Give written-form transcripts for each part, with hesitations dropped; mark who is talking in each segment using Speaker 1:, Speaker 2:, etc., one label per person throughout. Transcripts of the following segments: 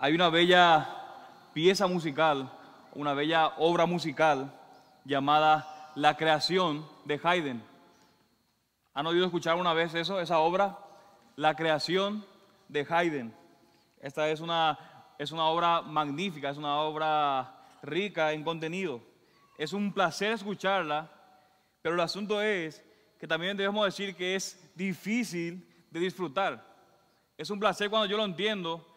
Speaker 1: Hay una bella pieza musical, una bella obra musical llamada La creación de Haydn. ¿Han oído escuchar una vez eso, esa obra? La creación de Haydn. Esta es una obra magnífica, es una obra rica en contenido. Es un placer escucharla, pero el asunto es que también debemos decir que es difícil de disfrutar. Es un placer cuando yo lo entiendo,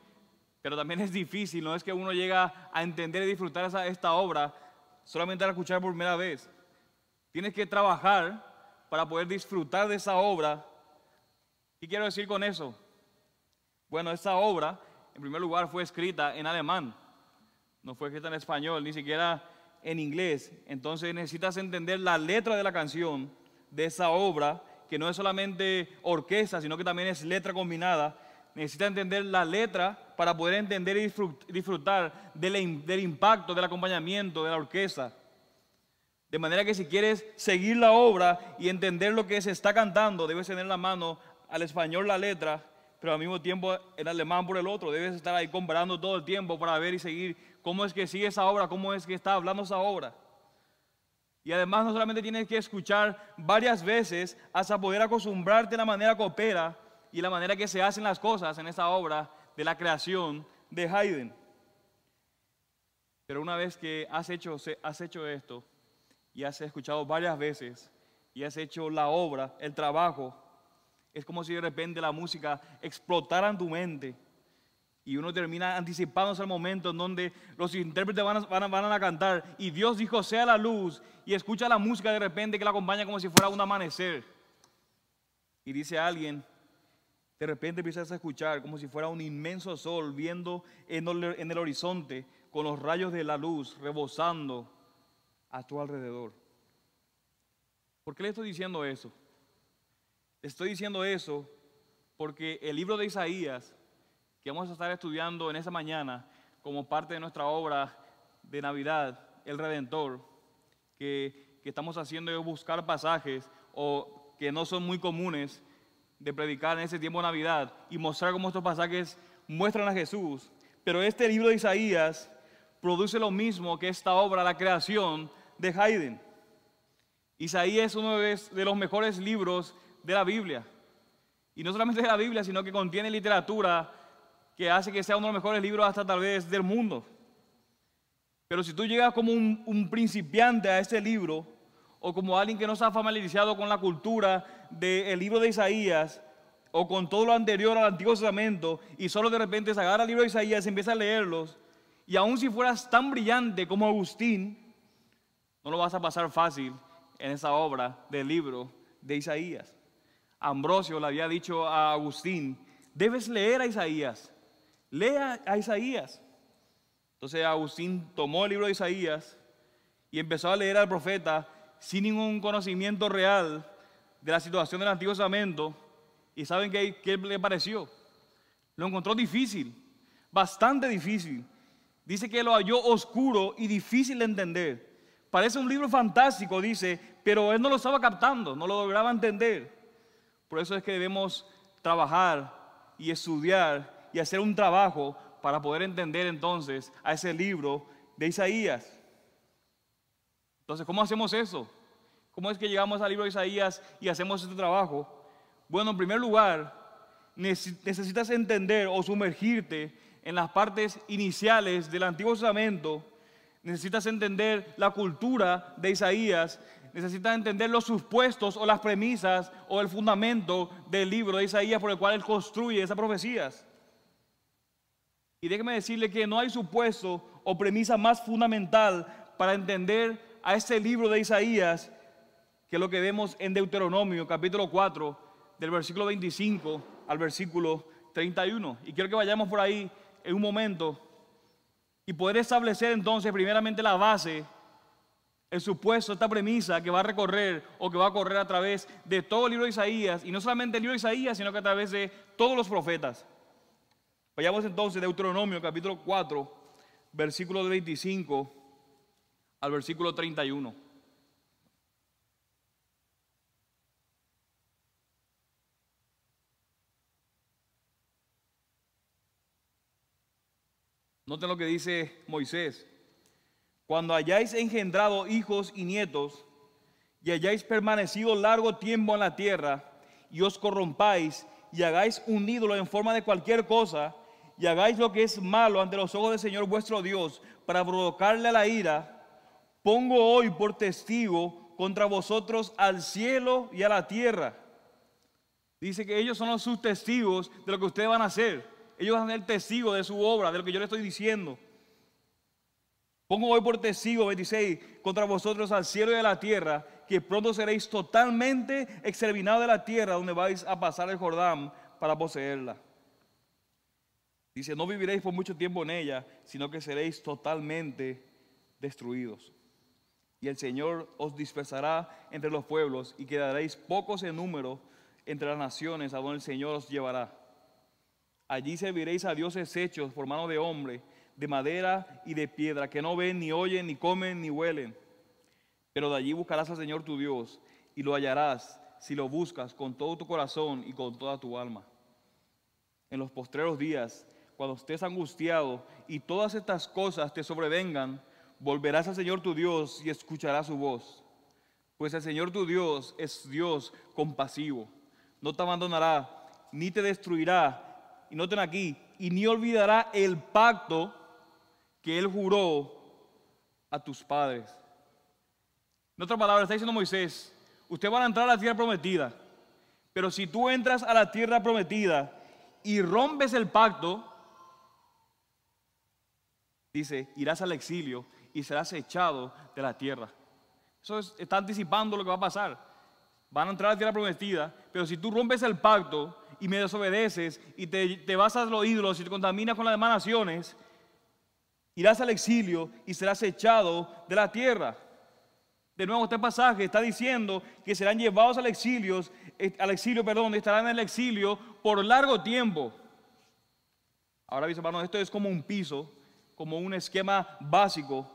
Speaker 1: pero también es difícil, no es que uno llega a entender y disfrutar esta obra solamente al escuchar por primera vez. Tienes que trabajar para poder disfrutar de esa obra. ¿Qué quiero decir con eso? Bueno, esta obra, en primer lugar, fue escrita en alemán. No fue escrita en español, ni siquiera en inglés. Entonces necesitas entender la letra de la canción de esa obra, que no es solamente orquesta, sino que también es letra combinada. Necesitas entender la letra para poder entender y disfrutar del impacto, del acompañamiento de la orquesta. De manera que si quieres seguir la obra y entender lo que se está cantando, debes tener la mano al español la letra, pero al mismo tiempo el alemán por el otro. Debes estar ahí comparando todo el tiempo para ver y seguir cómo es que sigue esa obra, cómo es que está hablando esa obra. Y además no solamente tienes que escuchar varias veces hasta poder acostumbrarte a la manera que opera y la manera que se hacen las cosas en esa obra de la creación de Haydn. Pero una vez que has hecho esto y has escuchado varias veces y has hecho la obra, el trabajo, es como si de repente la música explotara en tu mente y uno termina anticipándose al momento en donde los intérpretes van a cantar y Dios dijo sea la luz, y escucha la música de repente que la acompaña como si fuera un amanecer. Y dice alguien, de repente empiezas a escuchar como si fuera un inmenso sol viendo en el horizonte con los rayos de la luz rebosando a tu alrededor. ¿Por qué le estoy diciendo eso? Estoy diciendo eso porque el libro de Isaías, que vamos a estar estudiando en esta mañana como parte de nuestra obra de Navidad, El Redentor, que estamos haciendo es buscar pasajes o que no son muy comunes de predicar en ese tiempo de Navidad y mostrar cómo estos pasajes muestran a Jesús. Pero este libro de Isaías produce lo mismo que esta obra, la creación de Haydn. Isaías es uno de los mejores libros de la Biblia. Y no solamente de la Biblia, sino que contiene literatura que hace que sea uno de los mejores libros hasta tal vez del mundo. Pero si tú llegas como un principiante a este libro, o como alguien que no está familiarizado con la cultura del libro de Isaías, o con todo lo anterior al Antiguo Testamento, y solo de repente se agarra el libro de Isaías y empieza a leerlos, y aun si fueras tan brillante como Agustín, no lo vas a pasar fácil en esa obra del libro de Isaías. Ambrosio le había dicho a Agustín, debes leer a Isaías, lea a Isaías. Entonces Agustín tomó el libro de Isaías y empezó a leer al profeta sin ningún conocimiento real de la situación del Antiguo Testamento. ¿Y saben qué le pareció? Lo encontró difícil, bastante difícil. Dice que lo halló oscuro y difícil de entender. Parece un libro fantástico, dice, pero él no lo estaba captando, no lo lograba entender. Por eso es que debemos trabajar y estudiar y hacer un trabajo para poder entender entonces a ese libro de Isaías. Entonces, ¿cómo hacemos eso? ¿Cómo es que llegamos al libro de Isaías y hacemos este trabajo? Bueno, en primer lugar, necesitas entender o sumergirte en las partes iniciales del Antiguo Testamento. Necesitas entender la cultura de Isaías. Necesitas entender los supuestos o las premisas o el fundamento del libro de Isaías por el cual él construye esas profecías. Y déjeme decirle que no hay supuesto o premisa más fundamental para entender a este libro de Isaías que lo que vemos en Deuteronomio capítulo 4 del versículo 25 al versículo 31. Y quiero que vayamos por ahí en un momento y poder establecer entonces primeramente la base, el supuesto, esta premisa que va a recorrer o que va a correr a través de todo el libro de Isaías, y no solamente el libro de Isaías, sino que a través de todos los profetas. Vayamos entonces a Deuteronomio capítulo 4, versículo 25 al versículo 31. Noten lo que dice Moisés. Cuando hayáis engendrado hijos y nietos, y hayáis permanecido largo tiempo en la tierra, y os corrompáis, y hagáis un ídolo en forma de cualquier cosa, y hagáis lo que es malo ante los ojos del Señor vuestro Dios, para provocarle a la ira, pongo hoy por testigo contra vosotros al cielo y a la tierra. Dice que ellos son sus testigos de lo que ustedes van a hacer. Ellos van a ser testigos de su obra, de lo que yo les estoy diciendo. Pongo hoy por testigo, 26, contra vosotros al cielo y a la tierra, que pronto seréis totalmente exterminados de la tierra donde vais a pasar el Jordán para poseerla. Dice, no viviréis por mucho tiempo en ella, sino que seréis totalmente destruidos. Y el Señor os dispersará entre los pueblos y quedaréis pocos en número entre las naciones a donde el Señor os llevará. Allí serviréis a dioses hechos por mano de hombre, de madera y de piedra, que no ven, ni oyen, ni comen, ni huelen. Pero de allí buscarás al Señor tu Dios, y lo hallarás si lo buscas con todo tu corazón y con toda tu alma. En los postreros días, cuando estés angustiado y todas estas cosas te sobrevengan, volverás al Señor tu Dios y escucharás su voz. Pues el Señor tu Dios es Dios compasivo. No te abandonará, ni te destruirá. Y noten aquí, y ni olvidará el pacto que Él juró a tus padres. En otras palabras, está diciendo Moisés, ustedes van a entrar a la tierra prometida, pero si tú entras a la tierra prometida y rompes el pacto, dice, irás al exilio y serás echado de la tierra. Eso está anticipando lo que va a pasar. Van a entrar a la tierra prometida, pero si tú rompes el pacto y me desobedeces y te vas a los ídolos y te contaminas con las demás naciones, irás al exilio y serás echado de la tierra. De nuevo, este pasaje está diciendo que serán llevados al exilio, estarán en el exilio por largo tiempo. Ahora, mis hermanos, esto es como un piso, como un esquema básico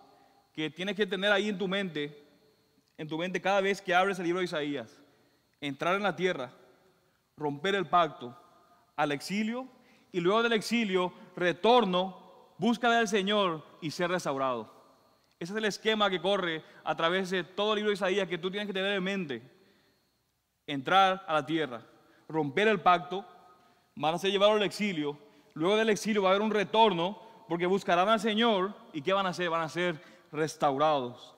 Speaker 1: que tienes que tener ahí en tu mente cada vez que abres el libro de Isaías. Entrar en la tierra, romper el pacto, al exilio, y luego del exilio, retorno, búsqueda del Señor y ser restaurado. Ese es el esquema que corre a través de todo el libro de Isaías que tú tienes que tener en mente. Entrar a la tierra, romper el pacto, van a ser llevados al exilio, luego del exilio va a haber un retorno, porque buscarán al Señor, ¿y qué van a hacer? Van a ser restaurados.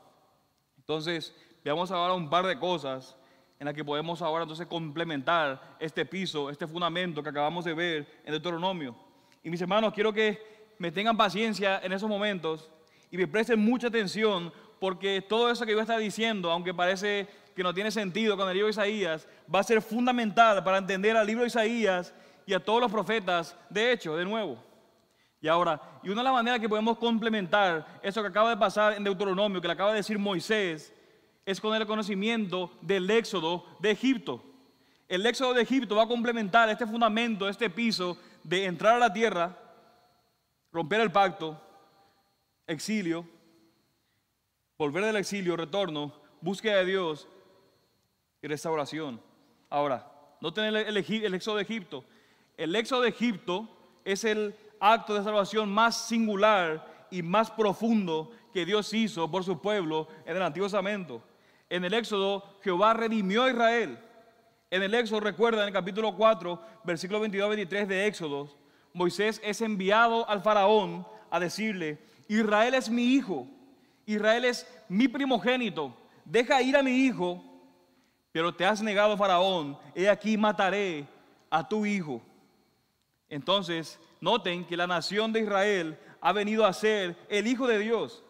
Speaker 1: Entonces, veamos ahora un par de cosas en las que podemos ahora entonces complementar este piso, este fundamento que acabamos de ver en Deuteronomio. Y mis hermanos, quiero que me tengan paciencia en esos momentos y me presten mucha atención, porque todo eso que yo voy a estar diciendo, aunque parece que no tiene sentido con el libro de Isaías, va a ser fundamental para entender al libro de Isaías y a todos los profetas, de hecho, de nuevo. Y ahora, y una de las maneras que podemos complementar eso que acaba de pasar en Deuteronomio, que le acaba de decir Moisés, es con el conocimiento del éxodo de Egipto. El éxodo de Egipto va a complementar este fundamento, este piso de entrar a la tierra, romper el pacto, exilio, volver del exilio, retorno, búsqueda de Dios y restauración. Ahora, noten el éxodo de Egipto. El éxodo de Egipto es el acto de salvación más singular y más profundo que Dios hizo por su pueblo en el Antiguo Testamento. En el éxodo, Jehová redimió a Israel. En el éxodo, recuerda, en el capítulo 4, versículo 22-23 de Éxodo, Moisés es enviado al faraón a decirle, Israel es mi hijo, Israel es mi primogénito, deja ir a mi hijo, pero te has negado, faraón, he aquí mataré a tu hijo. Entonces, noten que la nación de Israel ha venido a ser el hijo de Dios.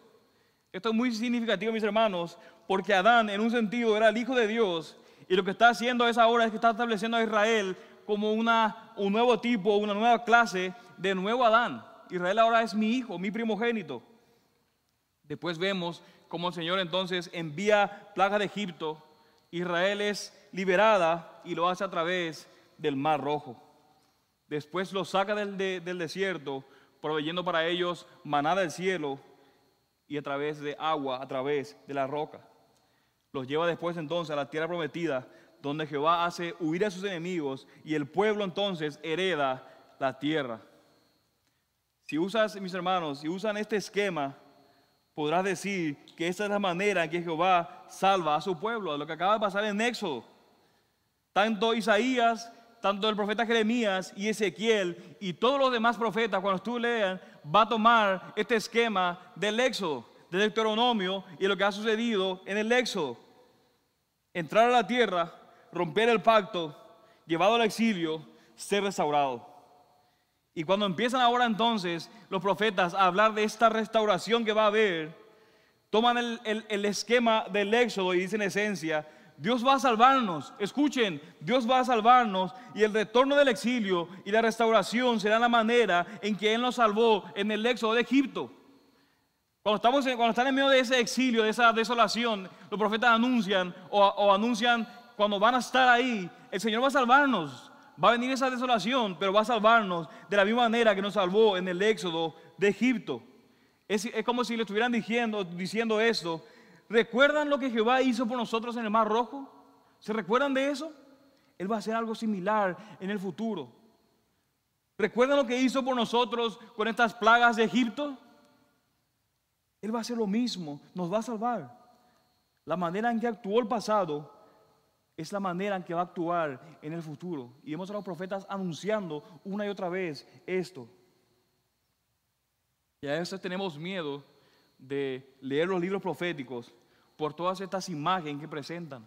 Speaker 1: Esto es muy significativo, mis hermanos, porque Adán en un sentido era el hijo de Dios, y lo que está haciendo es ahora es que está estableciendo a Israel como un nuevo tipo, una nueva clase de nuevo Adán. Israel ahora es mi hijo, mi primogénito. Después vemos cómo el Señor entonces envía plagas de Egipto. Israel es liberada y lo hace a través del Mar Rojo. Después los saca del desierto, proveyendo para ellos maná del cielo y a través de agua, a través de la roca. Los lleva después entonces a la tierra prometida, donde Jehová hace huir a sus enemigos y el pueblo entonces hereda la tierra. Si usas, mis hermanos, si usan este esquema, podrás decir que esta es la manera en que Jehová salva a su pueblo, lo que acaba de pasar en Éxodo. Tanto Isaías, tanto el profeta Jeremías y Ezequiel y todos los demás profetas, cuando tú lean, va a tomar este esquema del Éxodo, del Deuteronomio y lo que ha sucedido en el Éxodo. Entrar a la tierra, romper el pacto, llevado al exilio, ser restaurado. Y cuando empiezan ahora entonces los profetas a hablar de esta restauración que va a haber, toman el esquema del Éxodo y dicen en esencia, Dios va a salvarnos. Escuchen, Dios va a salvarnos y el retorno del exilio y la restauración será la manera en que Él nos salvó en el Éxodo de Egipto. Cuando están en medio de ese exilio, de esa desolación, los profetas anuncian o anuncian cuando van a estar ahí, el Señor va a salvarnos. Va a venir esa desolación, pero va a salvarnos de la misma manera que nos salvó en el Éxodo de Egipto. Es como si le estuvieran diciendo esto. ¿Recuerdan lo que Jehová hizo por nosotros en el Mar Rojo? ¿Se recuerdan de eso? Él va a hacer algo similar en el futuro. ¿Recuerdan lo que hizo por nosotros con estas plagas de Egipto? Él va a hacer lo mismo, nos va a salvar. La manera en que actuó el pasado es la manera en que va a actuar en el futuro. Y vemos a los profetas anunciando una y otra vez esto. Y a veces tenemos miedo de leer los libros proféticos por todas estas imágenes que presentan.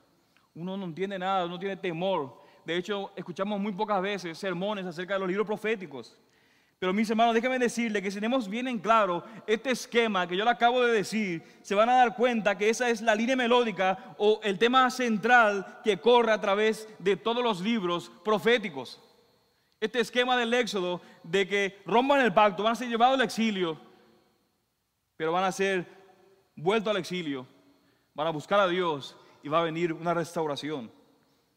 Speaker 1: Uno no entiende nada, uno tiene temor. De hecho, escuchamos muy pocas veces sermones acerca de los libros proféticos. Pero mis hermanos, déjenme decirles que si tenemos bien en claro este esquema que yo le acabo de decir, se van a dar cuenta que esa es la línea melódica o el tema central que corre a través de todos los libros proféticos. Este esquema del Éxodo de que rompan el pacto, van a ser llevados al exilio, pero van a ser vueltos al exilio, van a buscar a Dios y va a venir una restauración.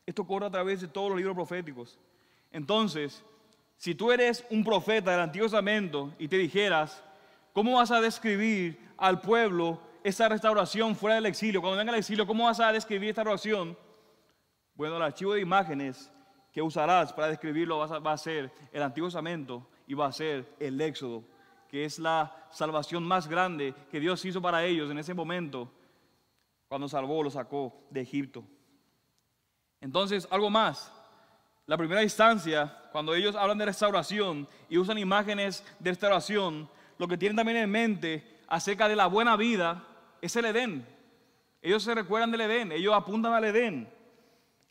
Speaker 1: Esto corre a través de todos los libros proféticos. Entonces, si tú eres un profeta del Antiguo Testamento y te dijeras, ¿cómo vas a describir al pueblo esa restauración fuera del exilio? Cuando venga el exilio, ¿cómo vas a describir esta restauración? Bueno, el archivo de imágenes que usarás para describirlo va a ser el Antiguo Testamento y va a ser el Éxodo, que es la salvación más grande que Dios hizo para ellos en ese momento, cuando los sacó de Egipto. Entonces, algo más. La primera instancia, cuando ellos hablan de restauración y usan imágenes de restauración, lo que tienen también en mente acerca de la buena vida es el Edén. Ellos se recuerdan del Edén, ellos apuntan al Edén.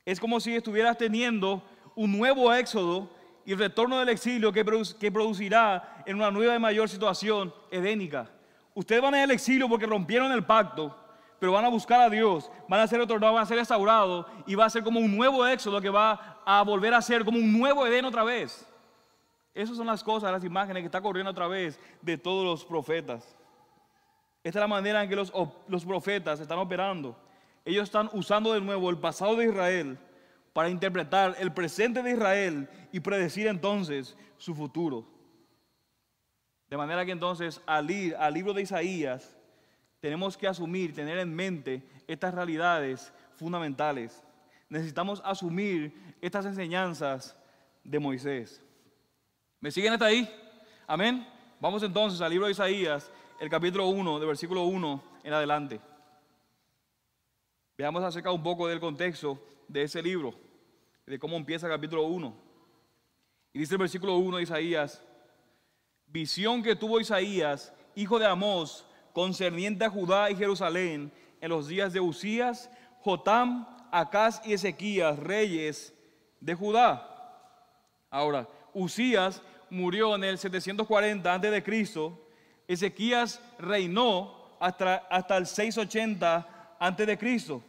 Speaker 1: Es como si estuvieras teniendo un nuevo éxodo y el retorno del exilio que producirá en una nueva y mayor situación edénica. Ustedes van a ir al exilio porque rompieron el pacto, pero van a buscar a Dios, van a ser retornados, van a ser restaurados y va a ser como un nuevo éxodo que va a volver a ser como un nuevo Edén otra vez. Esas son las cosas, las imágenes que está corriendo a través de todos los profetas. Esta es la manera en que los profetas están operando. Ellos están usando de nuevo el pasado de Israel para interpretar el presente de Israel y predecir entonces su futuro. De manera que entonces al ir al libro de Isaías tenemos que asumir, tener en mente estas realidades fundamentales. Necesitamos asumir estas enseñanzas de Moisés. ¿Me siguen hasta ahí? Amén. Vamos entonces al libro de Isaías, el capítulo 1, de versículo 1 en adelante. Veamos acerca un poco del contexto de ese libro, de cómo empieza el capítulo 1. Y dice el versículo 1 de Isaías: visión que tuvo Isaías, hijo de Amós, concerniente a Judá y Jerusalén, en los días de Usías, Jotam, Acaz y Ezequías, reyes de Judá. Ahora, Usías murió en el 740 a.C., Ezequías reinó hasta el 680 a.C.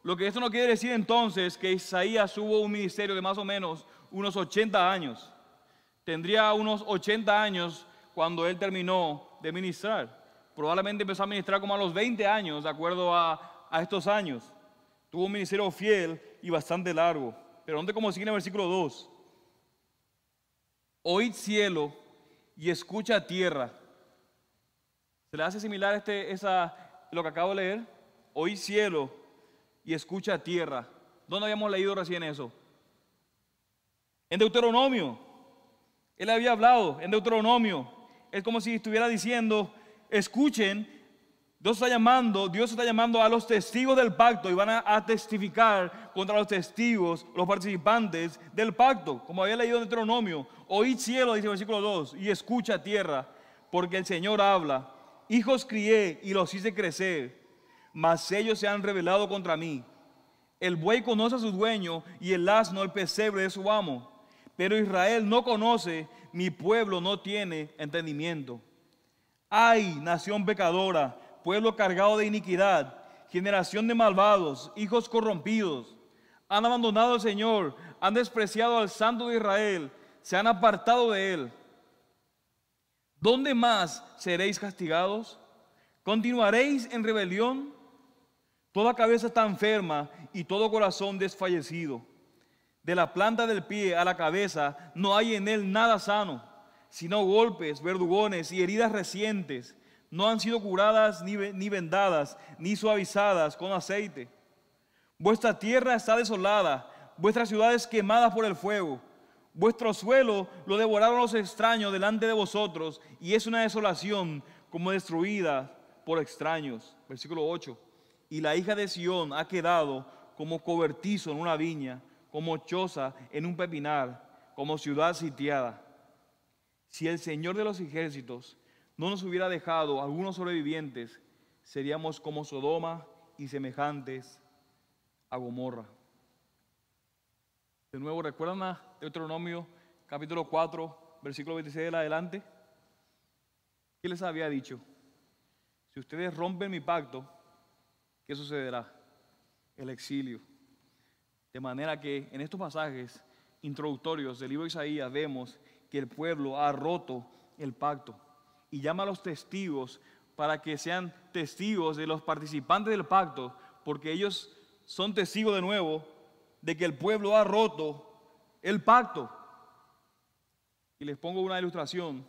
Speaker 1: Lo que esto no quiere decir entonces que Isaías tuvo un ministerio de más o menos unos 80 años. Tendría unos 80 años cuando él terminó de ministrar. Probablemente empezó a ministrar como a los 20 años, de acuerdo a estos años. Tuvo un ministerio fiel y bastante largo. Pero note cómo sigue en el versículo 2. Oíd cielo y escucha tierra. ¿Se le hace similar lo que acabo de leer? Oíd cielo y escucha tierra. ¿Dónde habíamos leído recién eso? En Deuteronomio. Él había hablado en Deuteronomio. es como si estuviera diciendo, escuchen, Dios está llamando a los testigos del pacto y van a testificar contra los testigos, los participantes del pacto, como había leído en Deuteronomio. Oíd cielo, dice el versículo 2, y escucha tierra, porque el Señor habla. Hijos crié y los hice crecer, mas ellos se han rebelado contra mí. El buey conoce a su dueño y el asno el pesebre de su amo. Pero Israel no conoce, mi pueblo no tiene entendimiento. ¡Ay, nación pecadora, pueblo cargado de iniquidad, generación de malvados, hijos corrompidos! Han abandonado al Señor, han despreciado al Santo de Israel, se han apartado de Él. ¿Dónde más seréis castigados? ¿Continuaréis en rebelión? Toda cabeza está enferma y todo corazón desfallecido. De la planta del pie a la cabeza no hay en él nada sano, sino golpes, verdugones y heridas recientes. No han sido curadas ni vendadas, ni suavizadas con aceite. Vuestra tierra está desolada, vuestras ciudades quemadas por el fuego. Vuestro suelo lo devoraron los extraños delante de vosotros, y es una desolación como destruida por extraños. Versículo 8. Y la hija de Sión ha quedado como cobertizo en una viña, como choza en un pepinar, como ciudad sitiada. Si el Señor de los ejércitos no nos hubiera dejado algunos sobrevivientes, seríamos como Sodoma y semejantes a Gomorra. De nuevo, ¿recuerdan a Deuteronomio capítulo 4, versículo 26 en adelante? ¿Qué les había dicho? Si ustedes rompen mi pacto, ¿qué sucederá? El exilio. De manera que en estos pasajes introductorios del libro de Isaías vemos que el pueblo ha roto el pacto y llama a los testigos para que sean testigos de los participantes del pacto, porque ellos son testigos de nuevo de que el pueblo ha roto el pacto. Y les pongo una ilustración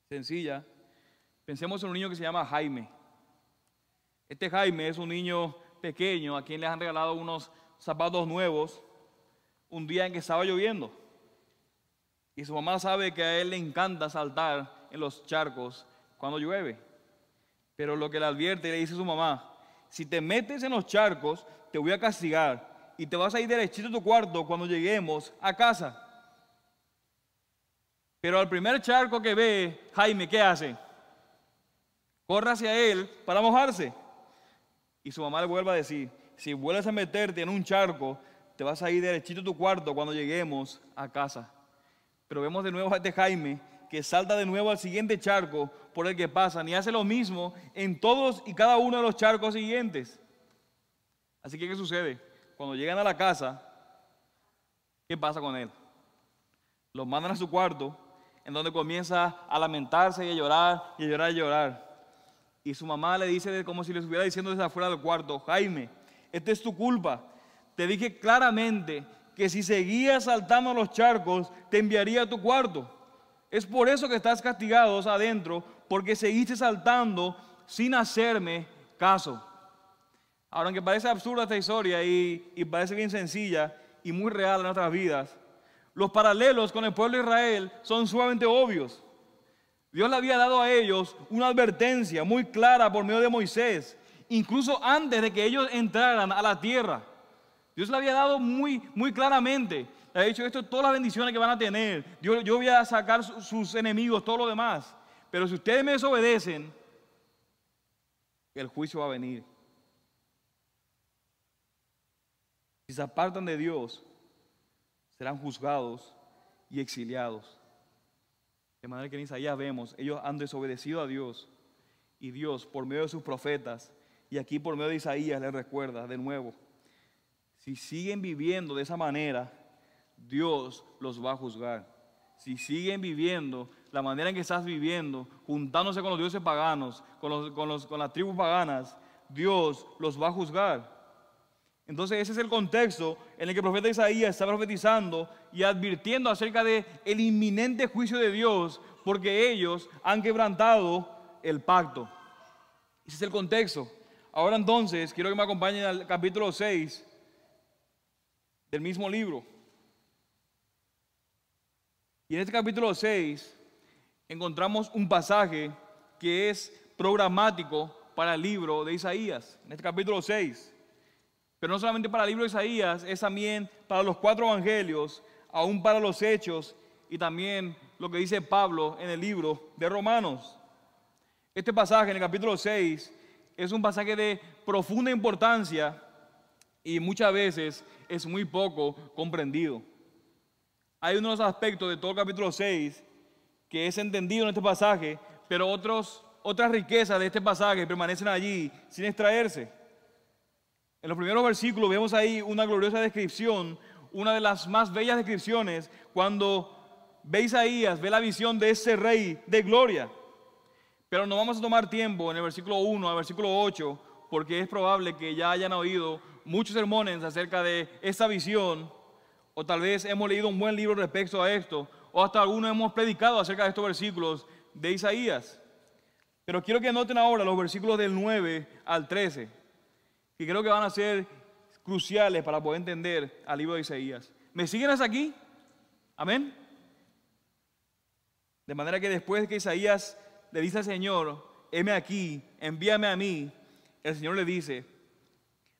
Speaker 1: sencilla. Pensemos en un niño que se llama Jaime. Este Jaime es un niño pequeño a quien les han regalado unos zapatos nuevos un día en que estaba lloviendo. Y su mamá sabe que a él le encanta saltar en los charcos cuando llueve. Pero lo que le advierte y le dice a su mamá, si te metes en los charcos, te voy a castigar y te vas a ir derechito a tu cuarto cuando lleguemos a casa. Pero al primer charco que ve, Jaime, ¿qué hace? Corre hacia él para mojarse. Y su mamá le vuelve a decir, si vuelves a meterte en un charco, te vas a ir derechito a tu cuarto cuando lleguemos a casa. Pero vemos de nuevo a este Jaime que salta de nuevo al siguiente charco por el que pasan y hace lo mismo en todos y cada uno de los charcos siguientes. Así que, ¿qué sucede? Cuando llegan a la casa, ¿qué pasa con él? Los mandan a su cuarto, en donde comienza a lamentarse y a llorar y a llorar y a llorar. Y su mamá le dice como si le estuviera diciendo desde afuera del cuarto, Jaime, esta es tu culpa. Te dije claramente que si seguías saltando los charcos, te enviaría a tu cuarto. Es por eso que estás castigado adentro, porque seguiste saltando sin hacerme caso. Ahora, aunque parece absurda esta historia y parece bien sencilla y muy real en nuestras vidas, los paralelos con el pueblo de Israel son sumamente obvios. Dios le había dado a ellos una advertencia muy clara por medio de Moisés, incluso antes de que ellos entraran a la tierra. Dios le había dado muy claramente. Le ha dicho esto, todas las bendiciones que van a tener. Yo voy a sacar sus enemigos, todo lo demás. Pero si ustedes me desobedecen, el juicio va a venir. Si se apartan de Dios, serán juzgados y exiliados. De manera que en Isaías vemos, ellos han desobedecido a Dios y Dios por medio de sus profetas y aquí por medio de Isaías les recuerda de nuevo, si siguen viviendo de esa manera, Dios los va a juzgar. Si siguen viviendo la manera en que estás viviendo, juntándose con los dioses paganos, con las tribus paganas, Dios los va a juzgar. Entonces ese es el contexto en el que el profeta Isaías está profetizando y advirtiendo acerca del inminente juicio de Dios porque ellos han quebrantado el pacto. Ese es el contexto. Ahora entonces quiero que me acompañen al capítulo 6 del mismo libro. Y en este capítulo 6 encontramos un pasaje que es programático para el libro de Isaías, en este capítulo 6. Pero no solamente para el libro de Isaías, es también para los 4 evangelios, aún para los Hechos y también lo que dice Pablo en el libro de Romanos. Este pasaje en el capítulo 6 es un pasaje de profunda importancia y muchas veces es muy poco comprendido. Hay unos aspectos de todo el capítulo 6 que es entendido en este pasaje, pero otras riquezas de este pasaje permanecen allí sin extraerse. En los primeros versículos vemos ahí una gloriosa descripción, una de las más bellas descripciones, cuando ve Isaías, ve la visión de ese rey de gloria. Pero no vamos a tomar tiempo en el versículo 1 al versículo 8, porque es probable que ya hayan oído muchos sermones acerca de esta visión, o tal vez hemos leído un buen libro respecto a esto, o hasta algunos hemos predicado acerca de estos versículos de Isaías. Pero quiero que noten ahora los versículos del 9 al 13, que creo que van a ser cruciales para poder entender al libro de Isaías. ¿Me siguen hasta aquí? Amén. De manera que después que Isaías le dice al Señor, heme aquí, envíame a mí, el Señor le dice,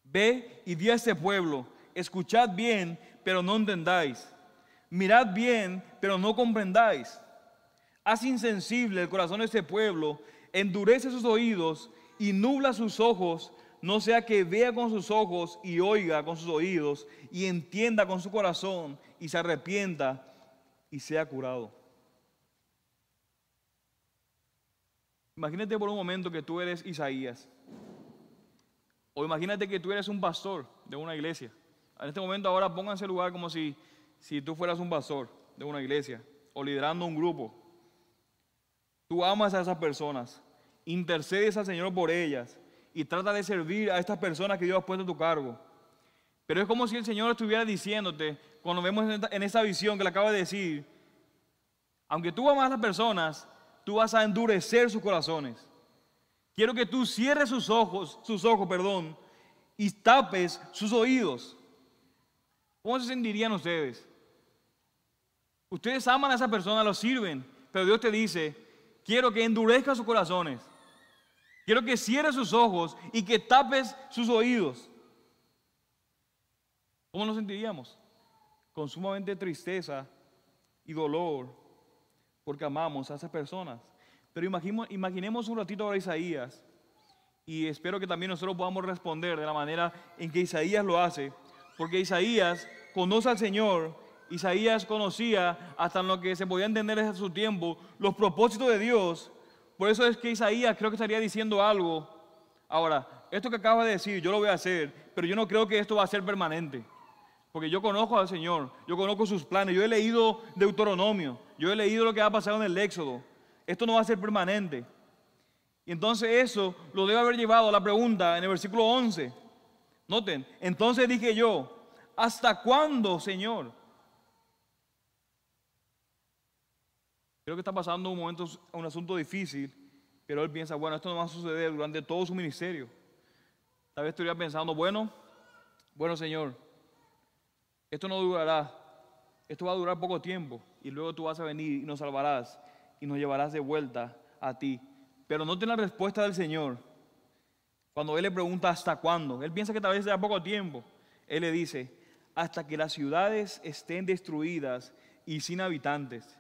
Speaker 1: ve y di a este pueblo, escuchad bien, pero no entendáis, mirad bien, pero no comprendáis. Haz insensible el corazón de este pueblo, endurece sus oídos y nubla sus ojos, no sea que vea con sus ojos y oiga con sus oídos y entienda con su corazón y se arrepienta y sea curado. Imagínate por un momento que tú eres Isaías, o imagínate que tú eres un pastor de una iglesia. En este momento ahora pónganse en lugar como si tú fueras un pastor de una iglesia o liderando un grupo. Tú amas a esas personas, intercedes al Señor por ellas y trata de servir a estas personas que Dios ha puesto a tu cargo. Pero es como si el Señor estuviera diciéndote, cuando vemos en esta visión que le acaba de decir, aunque tú amas a las personas, tú vas a endurecer sus corazones. Quiero que tú cierres sus ojos, y tapes sus oídos. ¿Cómo se sentirían ustedes? Ustedes aman a esa persona, los sirven, pero Dios te dice, quiero que endurezca sus corazones. Quiero que cierres sus ojos y que tapes sus oídos. ¿Cómo nos sentiríamos? Con sumamente tristeza y dolor, porque amamos a esas personas. Pero imaginemos un ratito ahora a Isaías, y espero que también nosotros podamos responder de la manera en que Isaías lo hace, porque Isaías conoce al Señor. Isaías conocía, hasta en lo que se podía entender desde su tiempo, los propósitos de Dios. Por eso es que Isaías creo que estaría diciendo algo. Ahora, esto que acaba de decir, yo lo voy a hacer, pero yo no creo que esto va a ser permanente. Porque yo conozco al Señor, yo conozco sus planes, yo he leído Deuteronomio, yo he leído lo que ha pasado en el Éxodo. Esto no va a ser permanente. Y entonces eso lo debe haber llevado a la pregunta en el versículo 11. Noten, entonces dije yo, ¿hasta cuándo, Señor? Creo que está pasando un asunto difícil, pero él piensa, bueno, esto no va a suceder durante todo su ministerio. Tal vez estaría pensando, bueno, Señor, esto no durará, esto va a durar poco tiempo y luego tú vas a venir y nos salvarás y nos llevarás de vuelta a ti. Pero noten la respuesta del Señor. Cuando Él le pregunta hasta cuándo, Él piensa que tal vez sea poco tiempo. Él le dice, hasta que las ciudades estén destruidas y sin habitantes,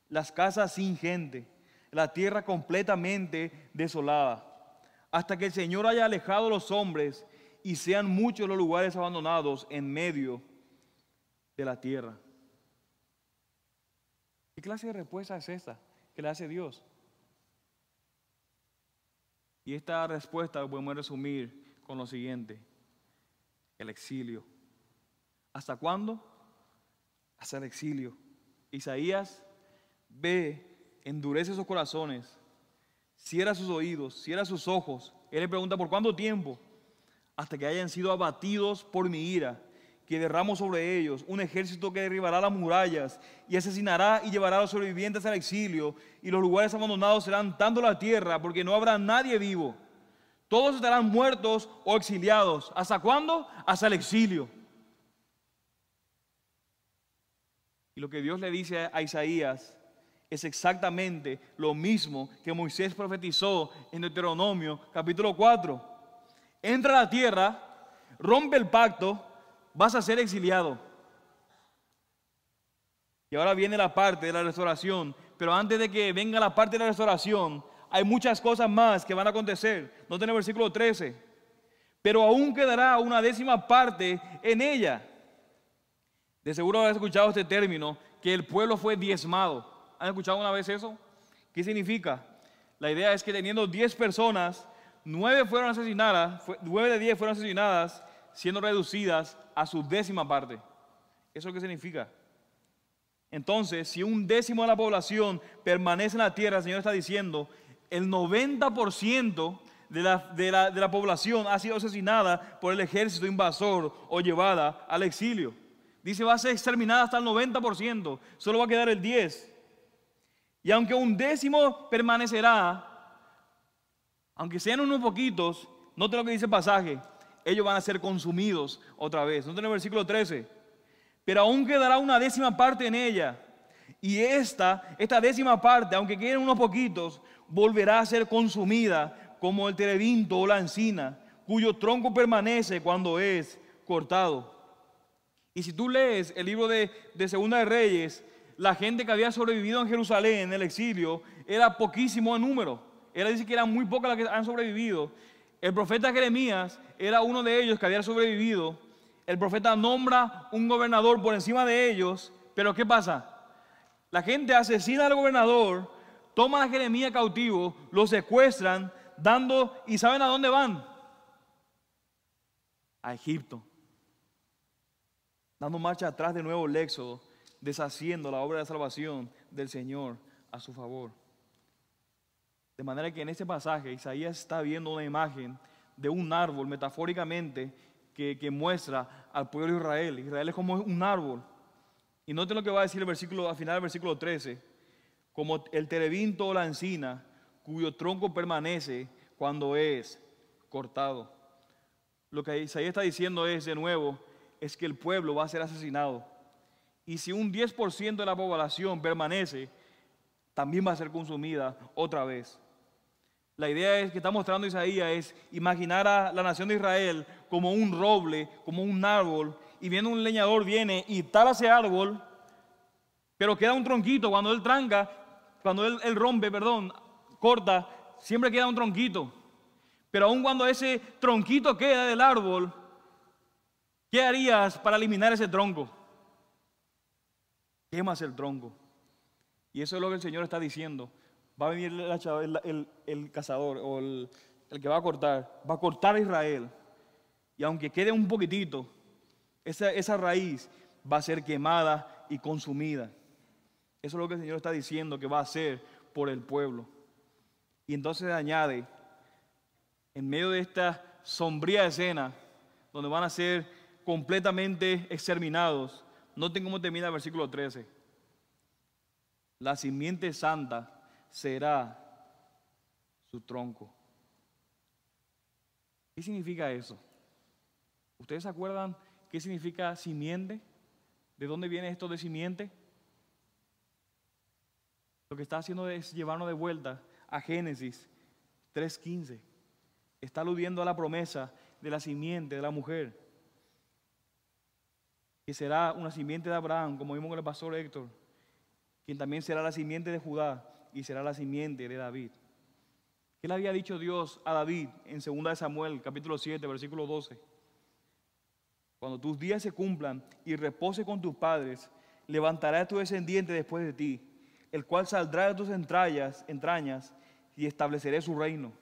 Speaker 1: las casas sin gente, la tierra completamente desolada, hasta que el Señor haya alejado a los hombres y sean muchos los lugares abandonados en medio de la tierra. ¿Qué clase de respuesta es esta que le hace Dios? Y esta respuesta la podemos resumir con lo siguiente: el exilio. ¿Hasta cuándo? Hasta el exilio. Isaías ve, endurece sus corazones, cierra sus oídos, cierra sus ojos. Él le pregunta, ¿por cuánto tiempo? Hasta que hayan sido abatidos por mi ira, que derramo sobre ellos un ejército que derribará las murallas y asesinará y llevará a los sobrevivientes al exilio, y los lugares abandonados serán tanto la tierra, porque no habrá nadie vivo. Todos estarán muertos o exiliados. ¿Hasta cuándo? Hasta el exilio. Y lo que Dios le dice a Isaías es exactamente lo mismo que Moisés profetizó en Deuteronomio capítulo 4. Entra a la tierra, rompe el pacto, vas a ser exiliado. Y ahora viene la parte de la restauración, pero antes de que venga la parte de la restauración, hay muchas cosas más que van a acontecer. Noten el versículo 13. Pero aún quedará una 10ª parte en ella. De seguro habrás escuchado este término, que el pueblo fue diezmado. ¿Han escuchado una vez eso? ¿Qué significa? La idea es que teniendo 10 personas, 9 fueron asesinadas, 9 de 10 fueron asesinadas, siendo reducidas a su 10ª parte. ¿Eso qué significa? Entonces, si un 10º de la población permanece en la tierra, el Señor está diciendo, el 90% de la población ha sido asesinada por el ejército invasor o llevada al exilio. Dice, va a ser exterminada hasta el 90%, solo va a quedar el 10%. Y aunque un 10º permanecerá, aunque sean unos poquitos, noten lo que dice el pasaje, ellos van a ser consumidos otra vez. Noten el versículo 13. Pero aún quedará una 10ª parte en ella. Y esta 10ª parte, aunque queden unos poquitos, volverá a ser consumida como el terebinto o la encina, cuyo tronco permanece cuando es cortado. Y si tú lees el libro de Segunda de Reyes, la gente que había sobrevivido en Jerusalén, en el exilio, era poquísimo en número. Era decir que eran muy pocas las que han sobrevivido. El profeta Jeremías era uno de ellos que había sobrevivido. El profeta nombra un gobernador por encima de ellos, pero ¿qué pasa? La gente asesina al gobernador, toma a Jeremías cautivo, lo secuestran, ¿y saben a dónde van? A Egipto. Dando marcha atrás de nuevo el éxodo, deshaciendo la obra de salvación del Señor a su favor. De manera que en este pasaje Isaías está viendo una imagen de un árbol, metafóricamente, que muestra al pueblo de Israel. Israel es como un árbol. Y noten lo que va a decir el versículo, al final del versículo 13, como el terebinto o la encina, cuyo tronco permanece cuando es cortado. Lo que Isaías está diciendo es, de nuevo, es que el pueblo va a ser asesinado. Y si un 10% de la población permanece, también va a ser consumida otra vez. La idea es que está mostrando Isaías es imaginar a la nación de Israel como un roble, como un árbol, y viendo un leñador viene y tala ese árbol, pero queda un tronquito. Cuando él él rompe, corta, siempre queda un tronquito. Pero aun cuando ese tronquito queda del árbol, ¿qué harías para eliminar ese tronco? Quemas el tronco. Y eso es lo que el Señor está diciendo. Va a venir el cazador o el que va a cortar a Israel. Y aunque quede un poquitito, esa raíz va a ser quemada y consumida. Eso es lo que el Señor está diciendo que va a hacer por el pueblo. Y entonces añade, en medio de esta sombría escena, donde van a ser completamente exterminados, noten cómo termina el versículo 13. La simiente santa será su tronco. ¿Qué significa eso? ¿Ustedes se acuerdan qué significa simiente? ¿De dónde viene esto de simiente? Lo que está haciendo es llevarnos de vuelta a Génesis 3:15. Está aludiendo a la promesa de la simiente de la mujer, que será una simiente de Abraham, como vimos con el pastor Héctor, quien también será la simiente de Judá y será la simiente de David. ¿Qué le había dicho Dios a David en 2 de Samuel, capítulo 7, versículo 12? Cuando tus días se cumplan y repose con tus padres, levantaré a tu descendiente después de ti, el cual saldrá de tus entrañas y estableceré su reino.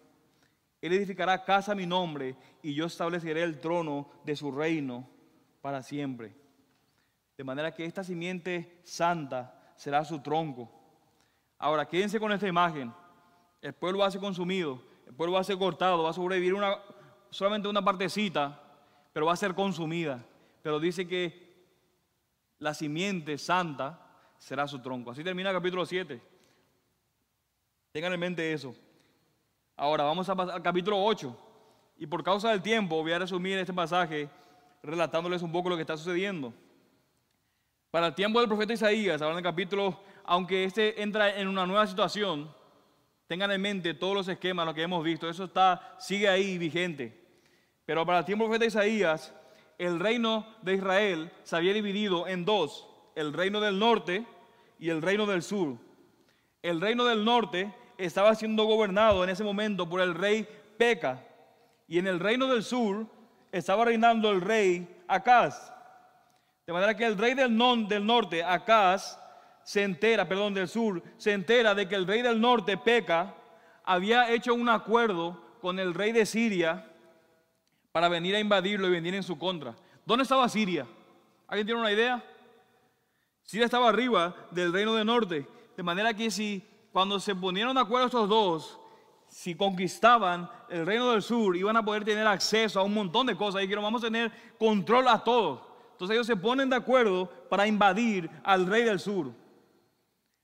Speaker 1: Él edificará casa a mi nombre y yo estableceré el trono de su reino para siempre. De manera que esta simiente santa será su tronco. Ahora, quédense con esta imagen. El pueblo va a ser consumido, el pueblo va a ser cortado, va a sobrevivir solamente una partecita, pero va a ser consumida. Pero dice que la simiente santa será su tronco. Así termina el capítulo 7. Tengan en mente eso. Ahora vamos a pasar al capítulo 8. Y por causa del tiempo voy a resumir este pasaje relatándoles un poco lo que está sucediendo. Para el tiempo del profeta Isaías, ahora en el capítulo aunque este entra en una nueva situación, tengan en mente todos los esquemas, lo que hemos visto, eso sigue ahí vigente. Pero para el tiempo del profeta Isaías, el reino de Israel se había dividido en dos, el reino del norte y el reino del sur. El reino del norte estaba siendo gobernado en ese momento por el rey Peca, y en el reino del sur estaba reinando el rey Acaz. De manera que el rey del norte, Acaz, del sur, se entera de que el rey del norte, Peca, había hecho un acuerdo con el rey de Siria para venir a invadirlo y venir en su contra. ¿Dónde estaba Siria? ¿Alguien tiene una idea? Siria estaba arriba del reino del norte, de manera que cuando se ponieron de acuerdo estos dos, si conquistaban el reino del sur, iban a poder tener acceso a un montón de cosas y que vamos a tener control a todo. Entonces ellos se ponen de acuerdo para invadir al rey del sur.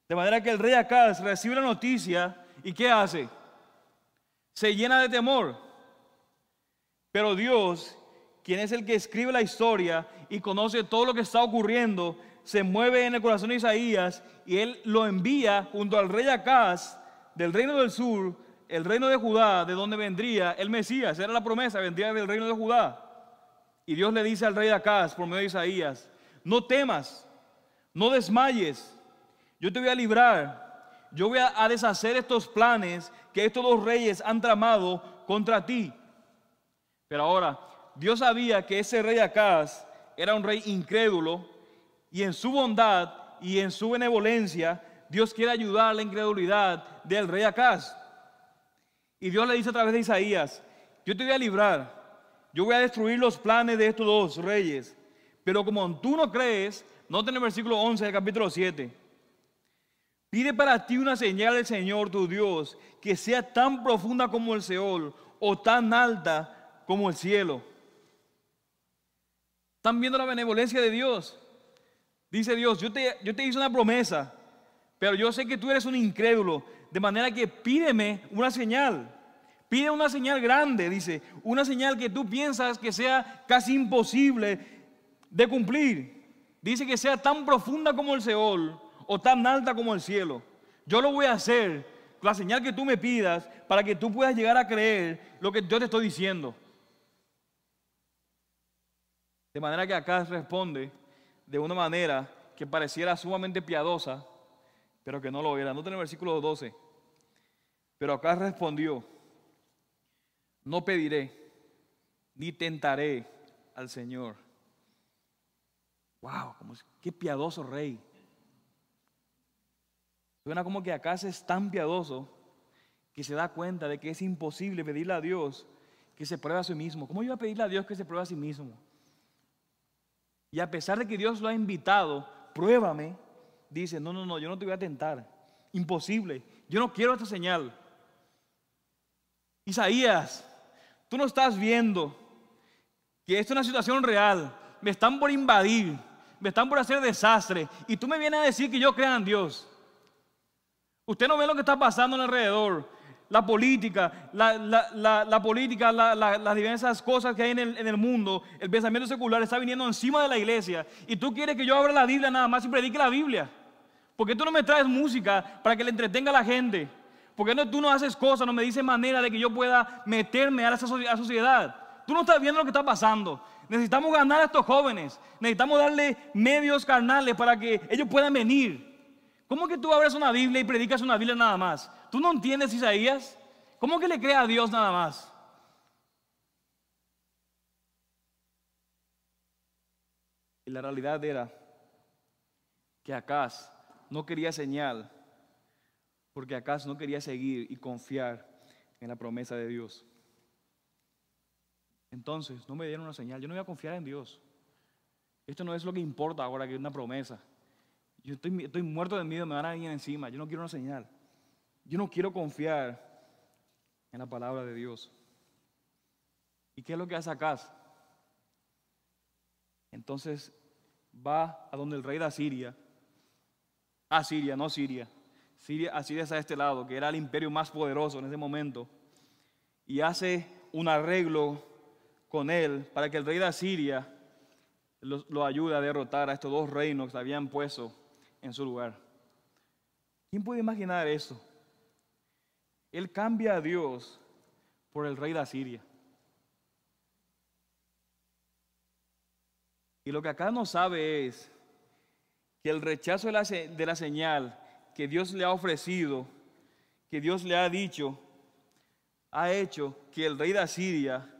Speaker 1: De manera que el rey Acaz recibe la noticia y ¿qué hace? Se llena de temor. Pero Dios, quien es el que escribe la historia y conoce todo lo que está ocurriendo, se mueve en el corazón de Isaías y él lo envía junto al rey Acaz del reino del sur, el reino de Judá, de donde vendría el Mesías. Era la promesa, vendría del reino de Judá. Y Dios le dice al rey Acaz por medio de Isaías: no temas, no desmayes, yo te voy a librar, yo voy a deshacer estos planes que estos dos reyes han tramado contra ti. Pero ahora, Dios sabía que ese rey Acaz era un rey incrédulo, y en su bondad y en su benevolencia, Dios quiere ayudar a la incredulidad del rey Acaz. Y Dios le dice a través de Isaías: yo te voy a librar, yo voy a destruir los planes de estos dos reyes. Pero como tú no crees, noten el versículo 11 del capítulo 7. Pide para ti una señal del Señor tu Dios, que sea tan profunda como el Seol o tan alta como el cielo. ¿Están viendo la benevolencia de Dios? Dice Dios: yo te hice una promesa, pero yo sé que tú eres un incrédulo, de manera que pídeme una señal. Pide una señal grande, dice, una señal que tú piensas que sea casi imposible de cumplir. Dice que sea tan profunda como el Seol o tan alta como el cielo. Yo lo voy a hacer, la señal que tú me pidas, para que tú puedas llegar a creer lo que yo te estoy diciendo. De manera que Acaz responde de una manera que pareciera sumamente piadosa, pero que no lo era. Noten el versículo 12. Pero Acaz respondió: no pediré, ni tentaré al Señor. Wow, qué piadoso rey. Suena como que Acaz es tan piadoso que se da cuenta de que es imposible pedirle a Dios que se pruebe a sí mismo. ¿Cómo iba a pedirle a Dios que se pruebe a sí mismo? Y a pesar de que Dios lo ha invitado, pruébame, dice: no, yo no te voy a tentar. Imposible, yo no quiero esta señal. Isaías, tú no estás viendo que esto es una situación real. Me están por invadir, me están por hacer desastre, y tú me vienes a decir que yo crea en Dios. Usted no ve lo que está pasando alrededor, la política, las diversas cosas que hay en el mundo. El pensamiento secular está viniendo encima de la iglesia, y tú quieres que yo abra la Biblia nada más y predique la Biblia. ¿Por qué tú no me traes música para que le entretenga a la gente? ¿Por qué tú no haces cosas, no me dices manera de que yo pueda meterme a esa sociedad? Tú no estás viendo lo que está pasando. Necesitamos ganar a estos jóvenes, necesitamos darle medios carnales para que ellos puedan venir. ¿Cómo que tú abres una Biblia y predicas una Biblia nada más? ¿Tú no entiendes, Isaías? ¿Cómo que le crees a Dios nada más? Y la realidad era que Acaz no quería señal, porque Acaz no quería seguir y confiar en la promesa de Dios. Entonces, no me dieron una señal. Yo no voy a confiar en Dios. Esto no es lo que importa ahora, que es una promesa. Yo estoy muerto de miedo, me van a venir encima. Yo no quiero una señal. Yo no quiero confiar en la palabra de Dios. ¿Y qué es lo que hace Acaz? Entonces va a donde el rey de Asiria. Asiria, no Siria. Asiria está a este lado, que era el imperio más poderoso en ese momento. Y hace un arreglo con él para que el rey de Asiria lo ayude a derrotar a estos dos reinos que habían puesto en su lugar. ¿Quién puede imaginar eso? Él cambia a Dios por el rey de Asiria. Y lo que acá no sabe es que el rechazo de la señal que Dios le ha ofrecido, que Dios le ha dicho, ha hecho que el rey de Asiria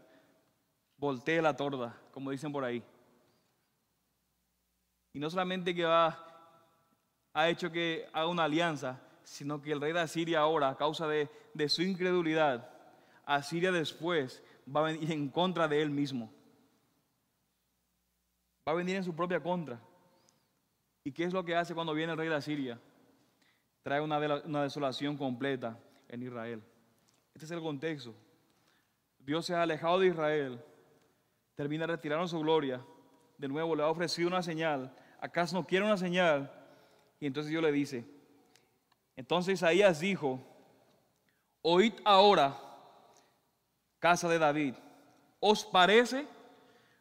Speaker 1: voltee la torda, como dicen por ahí. Y no solamente que ha hecho que haga una alianza, sino que el rey de Asiria ahora, a causa de su incredulidad, Asiria después va a venir en contra de él mismo. Va a venir en su propia contra. ¿Y qué es lo que hace cuando viene el rey de Asiria? Trae una desolación completa en Israel. Este es el contexto. Dios se ha alejado de Israel, termina retirando su gloria, de nuevo le ha ofrecido una señal. ¿Acaso no quiere una señal? Y entonces Dios le dice, entonces Isaías dijo, oíd ahora, casa de David, ¿os parece?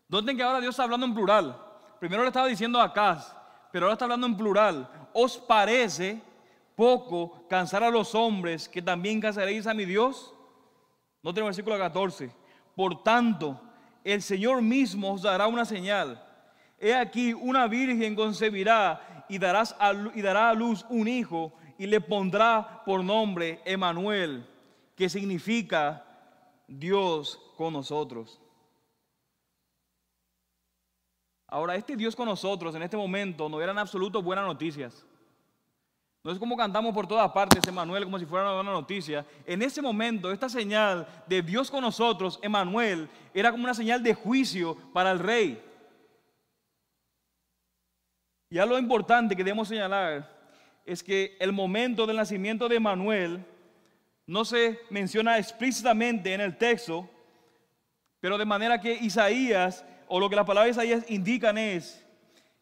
Speaker 1: Noten que ahora Dios está hablando en plural. Primero le estaba diciendo a Acaz, pero ahora está hablando en plural. ¿Os parece poco cansar a los hombres que también cansaréis a mi Dios? Noten el versículo 14. Por tanto, el Señor mismo os dará una señal. He aquí, una virgen concebirá y dará a luz un hijo y le pondrá por nombre Emmanuel, que significa Dios con nosotros. Ahora, este Dios con nosotros en este momento no eran en absoluto buenas noticias. No es como cantamos por todas partes, Emmanuel, como si fuera una buena noticia. En ese momento, esta señal de Dios con nosotros, Emmanuel, era como una señal de juicio para el rey. Y algo importante que debemos señalar es que el momento del nacimiento de Emmanuel no se menciona explícitamente en el texto, pero de manera que Isaías, o lo que las palabras de Isaías indican es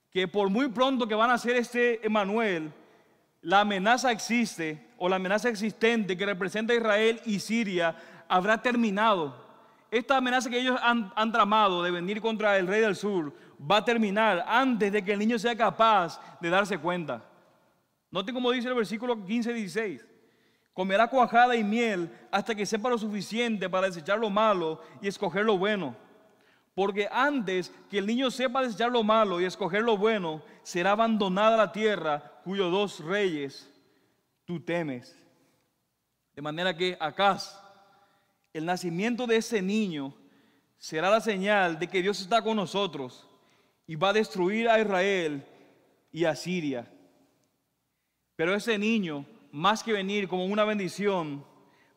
Speaker 1: que por muy pronto que van a ser este Emmanuel, la amenaza existe, o la amenaza existente que representa a Israel y Siria habrá terminado. Esta amenaza que ellos han tramado de venir contra el rey del sur va a terminar antes de que el niño sea capaz de darse cuenta. Noten cómo dice el versículo 15-16. Comerá cuajada y miel hasta que sepa lo suficiente para desechar lo malo y escoger lo bueno. Porque antes que el niño sepa desechar lo malo y escoger lo bueno, será abandonada la tierra cuyos dos reyes tú temes. De manera que Acaz, el nacimiento de ese niño será la señal de que Dios está con nosotros y va a destruir a Israel y a Siria. Pero ese niño, más que venir como una bendición,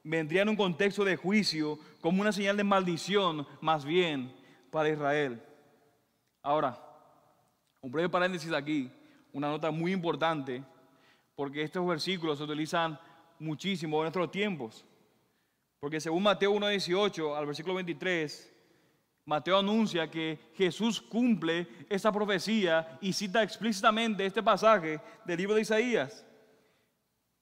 Speaker 1: vendría en un contexto de juicio, como una señal de maldición, más bien para Israel. Ahora, un breve paréntesis aquí, una nota muy importante, porque estos versículos se utilizan muchísimo en nuestros tiempos. Porque según Mateo 1:18 al versículo 23, Mateo anuncia que Jesús cumple esta profecía y cita explícitamente este pasaje del libro de Isaías.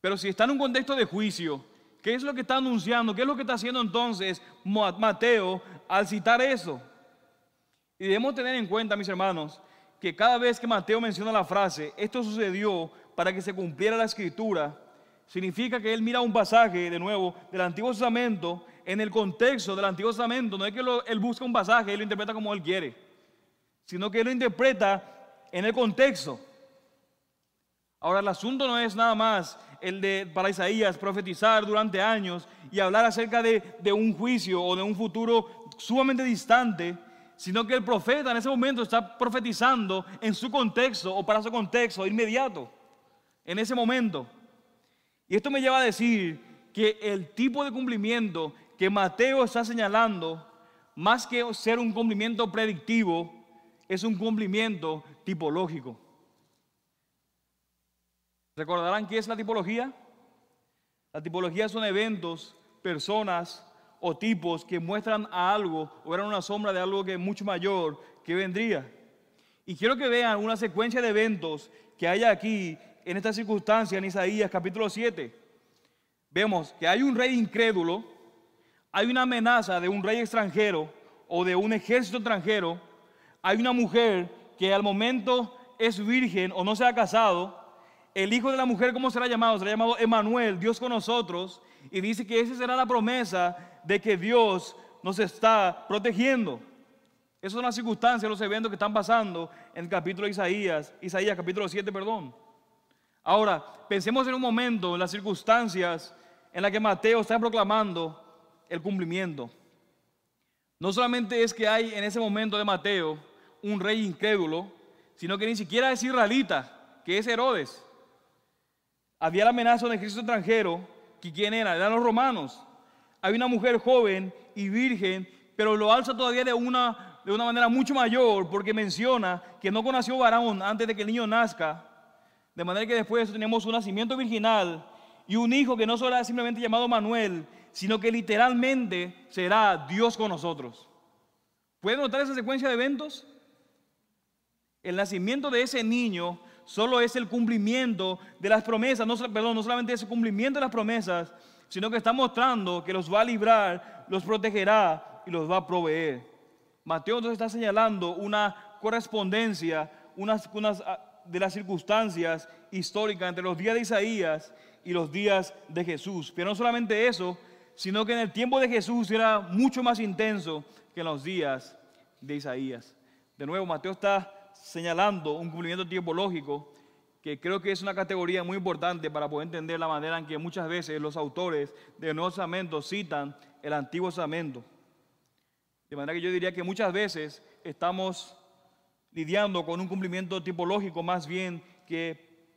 Speaker 1: Pero si está en un contexto de juicio, ¿qué es lo que está anunciando? ¿Qué es lo que está haciendo entonces Mateo al citar eso? Y debemos tener en cuenta, mis hermanos, que cada vez que Mateo menciona la frase, esto sucedió para que se cumpliera la escritura, significa que él mira un pasaje, de nuevo, del Antiguo Testamento, en el contexto del Antiguo Testamento. No es que él busca un pasaje y lo interpreta como él quiere, sino que él lo interpreta en el contexto. Ahora, el asunto no es nada más para Isaías profetizar durante años y hablar acerca de un juicio o de un futuro sumamente distante, sino que el profeta en ese momento está profetizando en su contexto o para su contexto inmediato, en ese momento. Y esto me lleva a decir que el tipo de cumplimiento que Mateo está señalando, más que ser un cumplimiento predictivo, es un cumplimiento tipológico. ¿Recordarán qué es la tipología? La tipología son eventos, personas o tipos que muestran a algo o eran una sombra de algo que es mucho mayor que vendría. Y quiero que vean una secuencia de eventos que hay aquí en esta circunstancia en Isaías capítulo 7. Vemos que hay un rey incrédulo, hay una amenaza de un rey extranjero o de un ejército extranjero, hay una mujer que al momento es virgen o no se ha casado, el hijo de la mujer, ¿cómo será llamado? Será llamado Emmanuel, Dios con nosotros. Y dice que esa será la promesa de que Dios nos está protegiendo. Esas son las circunstancias, los eventos que están pasando en el capítulo de Isaías capítulo 7, perdón. Ahora, pensemos en un momento en las circunstancias en las que Mateo está proclamando el cumplimiento. No solamente es que hay en ese momento de Mateo un rey incrédulo, sino que ni siquiera es israelita, que es Herodes. Había la amenaza de un ejército extranjero, que ¿quién era? Eran los romanos. Hay una mujer joven y virgen, pero lo alza todavía de una manera mucho mayor, porque menciona que no conoció varón antes de que el niño nazca. De manera que después tenemos un nacimiento virginal y un hijo que no será simplemente llamado Manuel, sino que literalmente será Dios con nosotros. ¿Pueden notar esa secuencia de eventos? El nacimiento de ese niño solo es el cumplimiento de las promesas, no solamente es el cumplimiento de las promesas, sino que está mostrando que los va a librar, los protegerá y los va a proveer. Mateo entonces está señalando una correspondencia, unas de las circunstancias históricas entre los días de Isaías y los días de Jesús. Pero no solamente eso, sino que en el tiempo de Jesús era mucho más intenso que en los días de Isaías. De nuevo, Mateo está señalando un cumplimiento tipológico que creo que es una categoría muy importante para poder entender la manera en que muchas veces los autores del Nuevo Testamento citan el Antiguo Testamento. De manera que yo diría que muchas veces estamos lidiando con un cumplimiento tipológico más bien que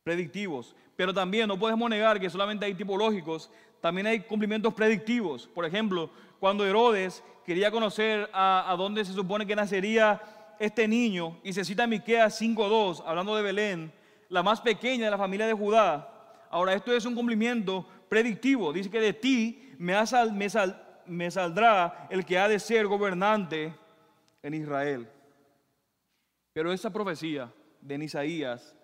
Speaker 1: predictivos. Pero también no podemos negar que solamente hay tipológicos, también hay cumplimientos predictivos. Por ejemplo, cuando Herodes quería conocer a dónde se supone que nacería este niño, y se cita Miqueas 5:2, hablando de Belén, la más pequeña de la familia de Judá. Ahora, esto es un cumplimiento predictivo. Dice que de ti me saldrá el que ha de ser gobernante en Israel. Pero esa profecía de Isaías,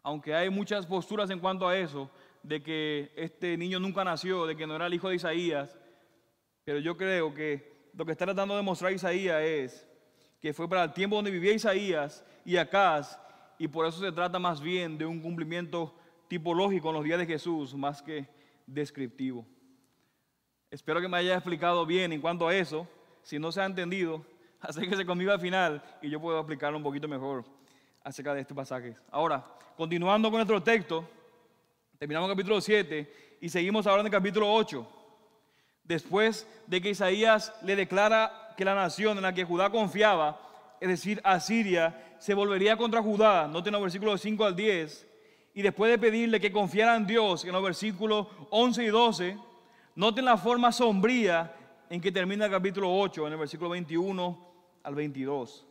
Speaker 1: aunque hay muchas posturas en cuanto a eso, de que este niño nunca nació, de que no era el hijo de Isaías, pero yo creo que lo que está tratando de mostrar Isaías es que fue para el tiempo donde vivía Isaías y Acaz, y por eso se trata más bien de un cumplimiento tipológico en los días de Jesús, más que descriptivo. Espero que me haya explicado bien en cuanto a eso. Si no se ha entendido, acérquese conmigo al final y yo puedo explicarlo un poquito mejor acerca de este pasaje. Ahora, continuando con nuestro texto, terminamos el capítulo 7 y seguimos ahora en el capítulo 8. Después de que Isaías le declara que la nación en la que Judá confiaba, es decir, Asiria, se volvería contra Judá, noten los versículos 5 al 10, y después de pedirle que confiara en Dios, en los versículos 11 y 12, noten la forma sombría en que termina el capítulo 8, en el versículo 21 al 22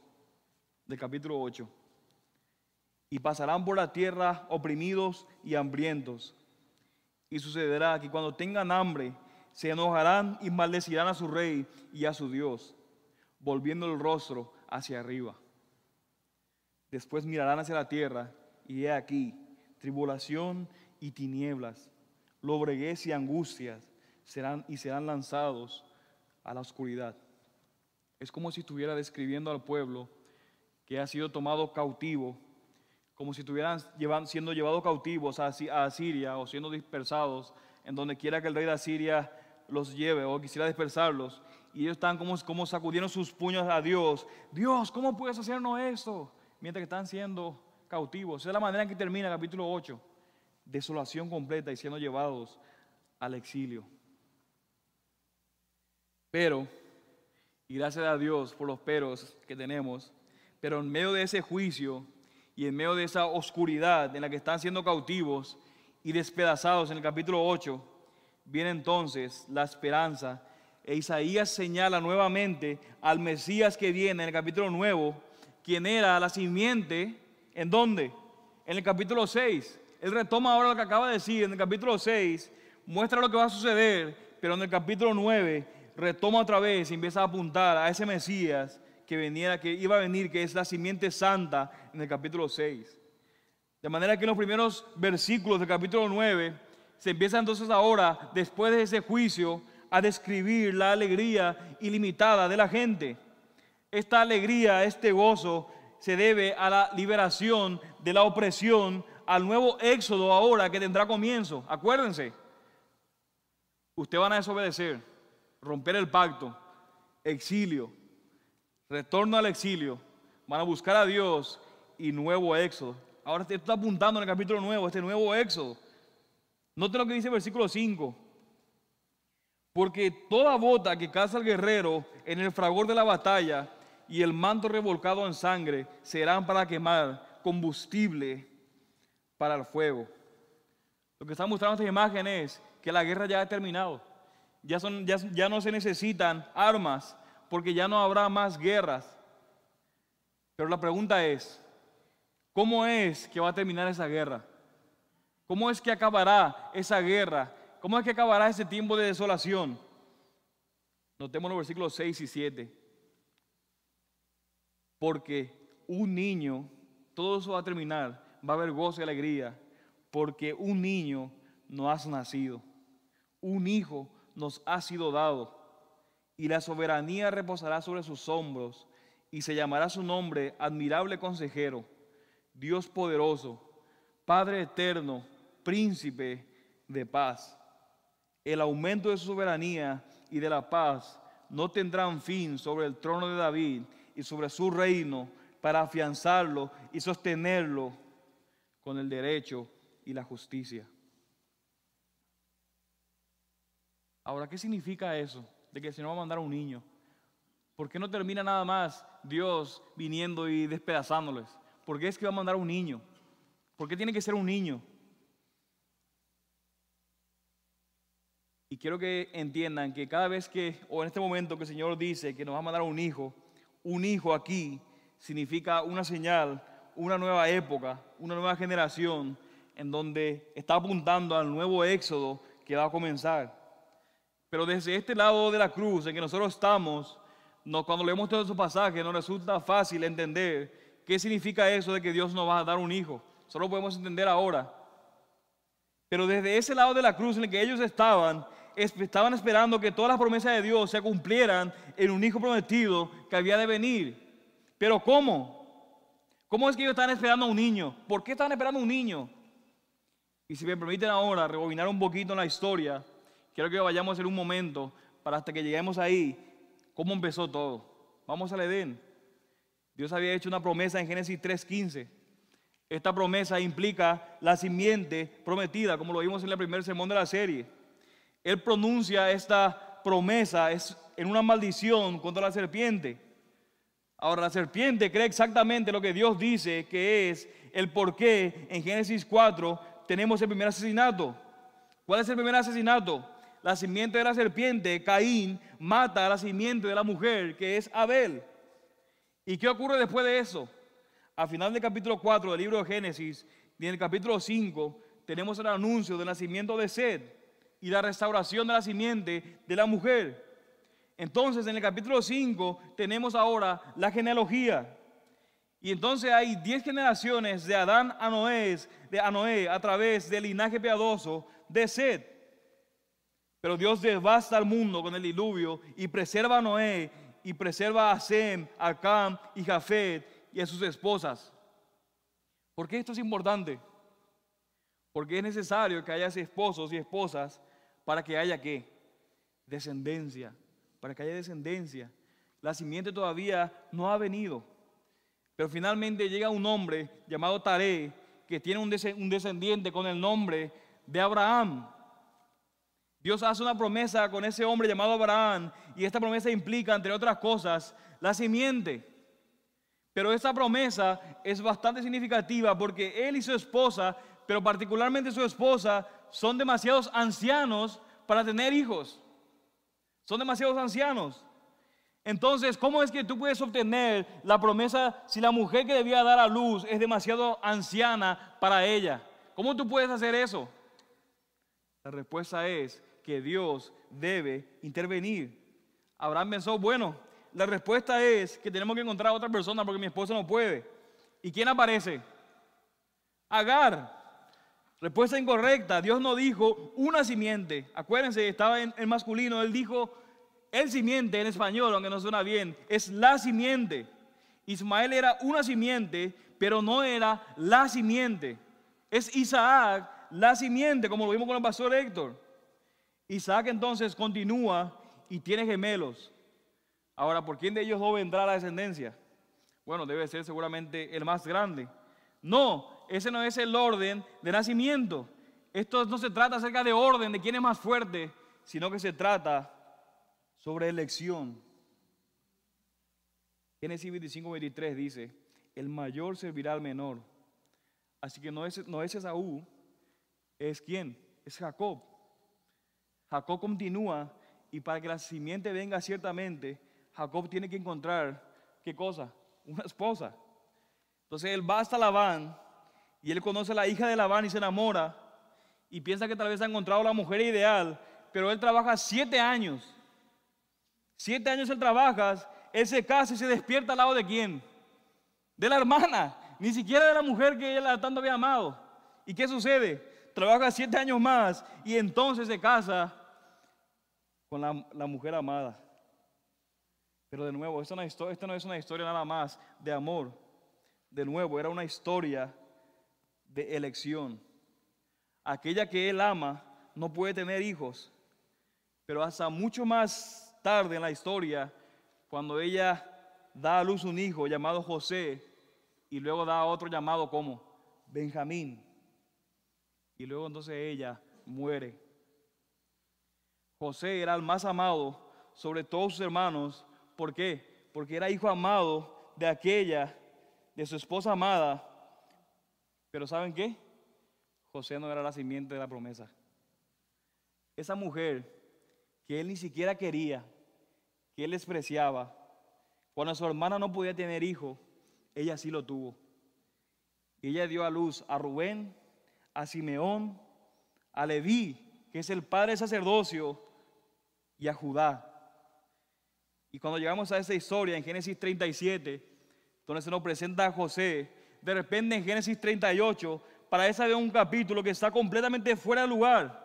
Speaker 1: del capítulo 8. Y pasarán por la tierra oprimidos y hambrientos. Y sucederá que cuando tengan hambre, se enojarán y maldecirán a su rey y a su Dios, volviendo el rostro hacia arriba. Después mirarán hacia la tierra y he aquí tribulación y tinieblas, lobreguez y angustias serán lanzados a la oscuridad. Es como si estuviera describiendo al pueblo que ha sido tomado cautivo, como si estuvieran siendo llevados cautivos a Asiria o siendo dispersados en donde quiera que el rey de Asiria los lleve o quisiera dispersarlos, y ellos están como sacudieron sus puños a Dios. Dios, ¿cómo puedes hacernos esto? Mientras que están siendo cautivos. Esa es la manera en que termina el capítulo 8. Desolación completa y siendo llevados al exilio. Pero, y gracias a Dios por los peros que tenemos, pero en medio de ese juicio y en medio de esa oscuridad en la que están siendo cautivos y despedazados en el capítulo 8, viene entonces la esperanza. E Isaías señala nuevamente al Mesías que viene en el capítulo 9, quien era la simiente, ¿en dónde? En el capítulo 6. Él retoma ahora lo que acaba de decir en el capítulo 6, muestra lo que va a suceder, pero en el capítulo 9 retoma otra vez y empieza a apuntar a ese Mesías que iba a venir, que es la simiente santa en el capítulo 6. De manera que en los primeros versículos del capítulo 9 se empieza entonces ahora, después de ese juicio, a describir la alegría ilimitada de la gente. Esta alegría, este gozo, se debe a la liberación de la opresión al nuevo éxodo ahora que tendrá comienzo. Acuérdense, ustedes van a desobedecer, romper el pacto, exilio, retorno al exilio, van a buscar a Dios y nuevo éxodo. Ahora esto está apuntando en el capítulo nuevo, este nuevo éxodo. Noten lo que dice el versículo 5. Porque toda bota que caza el guerrero en el fragor de la batalla y el manto revolcado en sangre serán para quemar combustible para el fuego. Lo que está mostrando esta imagen es que la guerra ya ha terminado. Ya no se necesitan armas porque ya no habrá más guerras. Pero la pregunta es, ¿cómo es que va a terminar esa guerra? ¿Cómo es que acabará esa guerra? ¿Cómo es que acabará ese tiempo de desolación? Notemos los versículos 6 y 7. Porque un niño, todo eso va a terminar, va a haber gozo y alegría, porque un niño nos ha nacido, un hijo nos ha sido dado, y la soberanía reposará sobre sus hombros, y se llamará su nombre admirable consejero, Dios poderoso, Padre eterno, príncipe de paz. El aumento de su soberanía y de la paz no tendrán fin sobre el trono de David y sobre su reino, para afianzarlo y sostenerlo con el derecho y la justicia. Ahora, ¿qué significa eso de que el Señor va a mandar a un niño? ¿Por qué no termina nada más Dios viniendo y despedazándoles? ¿Por qué es que va a mandar a un niño? ¿Por qué tiene que ser un niño? Y quiero que entiendan que cada vez que, o en este momento que el Señor dice que nos va a mandar un hijo aquí significa una señal, una nueva época, una nueva generación en donde está apuntando al nuevo éxodo que va a comenzar. Pero desde este lado de la cruz en que nosotros estamos, cuando leemos todos esos pasajes nos resulta fácil entender qué significa eso de que Dios nos va a dar un hijo. Solo podemos entender ahora. Pero desde ese lado de la cruz en el que ellos estaban esperando que todas las promesas de Dios se cumplieran en un hijo prometido que había de venir. Pero ¿cómo? ¿Cómo es que ellos estaban esperando a un niño? ¿Por qué estaban esperando a un niño? Y si me permiten ahora rebobinar un poquito en la historia, quiero que vayamos a hacer un momento para hasta que lleguemos ahí, cómo empezó todo. Vamos al Edén. Dios había hecho una promesa en Génesis 3:15. Esta promesa implica la simiente prometida, como lo vimos en el primer sermón de la serie. Él pronuncia esta promesa en una maldición contra la serpiente. Ahora, la serpiente cree exactamente lo que Dios dice que es el porqué. En Génesis 4 tenemos el primer asesinato. ¿Cuál es el primer asesinato? La simiente de la serpiente, Caín, mata a la simiente de la mujer, que es Abel. ¿Y qué ocurre después de eso? Al final del capítulo 4 del libro de Génesis y en el capítulo 5 tenemos el anuncio del nacimiento de Set y la restauración de la simiente de la mujer. Entonces en el capítulo 5 tenemos ahora la genealogía. Y entonces hay 10 generaciones de Adán a Noé a través del linaje piadoso de Set. Pero Dios devasta al mundo con el diluvio y preserva a Noé y preserva a Sem, a Cam y Jafet y a sus esposas. ¿Por qué esto es importante? Porque es necesario que haya esposos y esposas para que haya ¿qué? Descendencia. Para que haya descendencia. La simiente todavía no ha venido. Pero finalmente llega un hombre llamado Taré que tiene un descendiente con el nombre de Abraham. Dios hace una promesa con ese hombre llamado Abraham y esta promesa implica, entre otras cosas, la simiente. Pero esta promesa es bastante significativa porque él y su esposa, pero particularmente su esposa, son demasiados ancianos para tener hijos. Son demasiados ancianos. Entonces, ¿cómo es que tú puedes obtener la promesa si la mujer que debía dar a luz es demasiado anciana para ella? ¿Cómo tú puedes hacer eso? La respuesta es que Dios debe intervenir. Abraham pensó, bueno, la respuesta es que tenemos que encontrar a otra persona porque mi esposa no puede. ¿Y quién aparece? Agar. Respuesta incorrecta. Dios no dijo una simiente. Acuérdense, estaba en masculino. Él dijo el simiente en español, aunque no suena bien. Es la simiente. Ismael era una simiente, pero no era la simiente. Es Isaac la simiente, como lo vimos con el pastor Héctor. Isaac entonces continúa y tiene gemelos. Ahora, ¿por quién de ellos dos vendrá la descendencia? Bueno, debe ser seguramente el más grande. No, ese no es el orden de nacimiento. Esto no se trata acerca de orden, de quién es más fuerte, sino que se trata sobre elección. Génesis 25:23 dice, el mayor servirá al menor. Así que no es Esaú, ¿es quién? Es Jacob. Jacob continúa y para que la simiente venga ciertamente, Jacob tiene que encontrar, ¿qué cosa? Una esposa. Entonces él va hasta Labán y él conoce a la hija de Labán y se enamora y piensa que tal vez ha encontrado la mujer ideal, pero él trabaja 7 años. 7 años él trabaja, él se casa y se despierta al lado de ¿quién? De la hermana, ni siquiera de la mujer que él tanto había amado. ¿Y qué sucede? Trabaja 7 años más y entonces se casa con la mujer amada. Pero de nuevo, esta no es una historia nada más de amor. De nuevo, era una historia de elección. Aquella que él ama no puede tener hijos, pero hasta mucho más tarde en la historia, cuando ella da a luz un hijo llamado José y luego da a otro llamado como Benjamín, y luego entonces ella muere. José era el más amado sobre todos sus hermanos. ¿Por qué? Porque era hijo amado de su esposa amada. Pero ¿saben qué? José no era la simiente de la promesa. Esa mujer que él ni siquiera quería, que él despreciaba, cuando su hermana no podía tener hijo, ella sí lo tuvo. Y ella dio a luz a Rubén, a Simeón, a Leví, que es el padre del sacerdocio, y a Judá. Y cuando llegamos a esa historia en Génesis 37, donde se nos presenta a José, de repente en Génesis 38, para esa de un capítulo que está completamente fuera de lugar.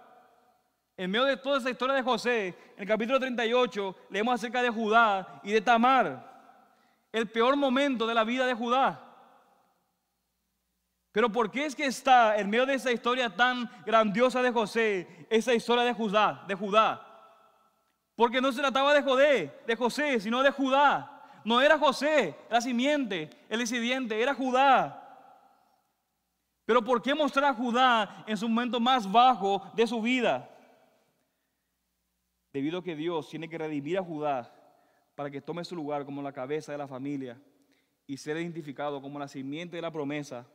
Speaker 1: En medio de toda esa historia de José, en el capítulo 38, leemos acerca de Judá y de Tamar, el peor momento de la vida de Judá. Pero ¿por qué es que está en medio de esa historia tan grandiosa de José, esa historia de Judá? Porque no se trataba de José, sino de Judá. No era José, la simiente, el descendiente, era Judá. Pero ¿por qué mostrar a Judá en su momento más bajo de su vida? Debido a que Dios tiene que redimir a Judá para que tome su lugar como la cabeza de la familia y ser identificado como la simiente de la promesa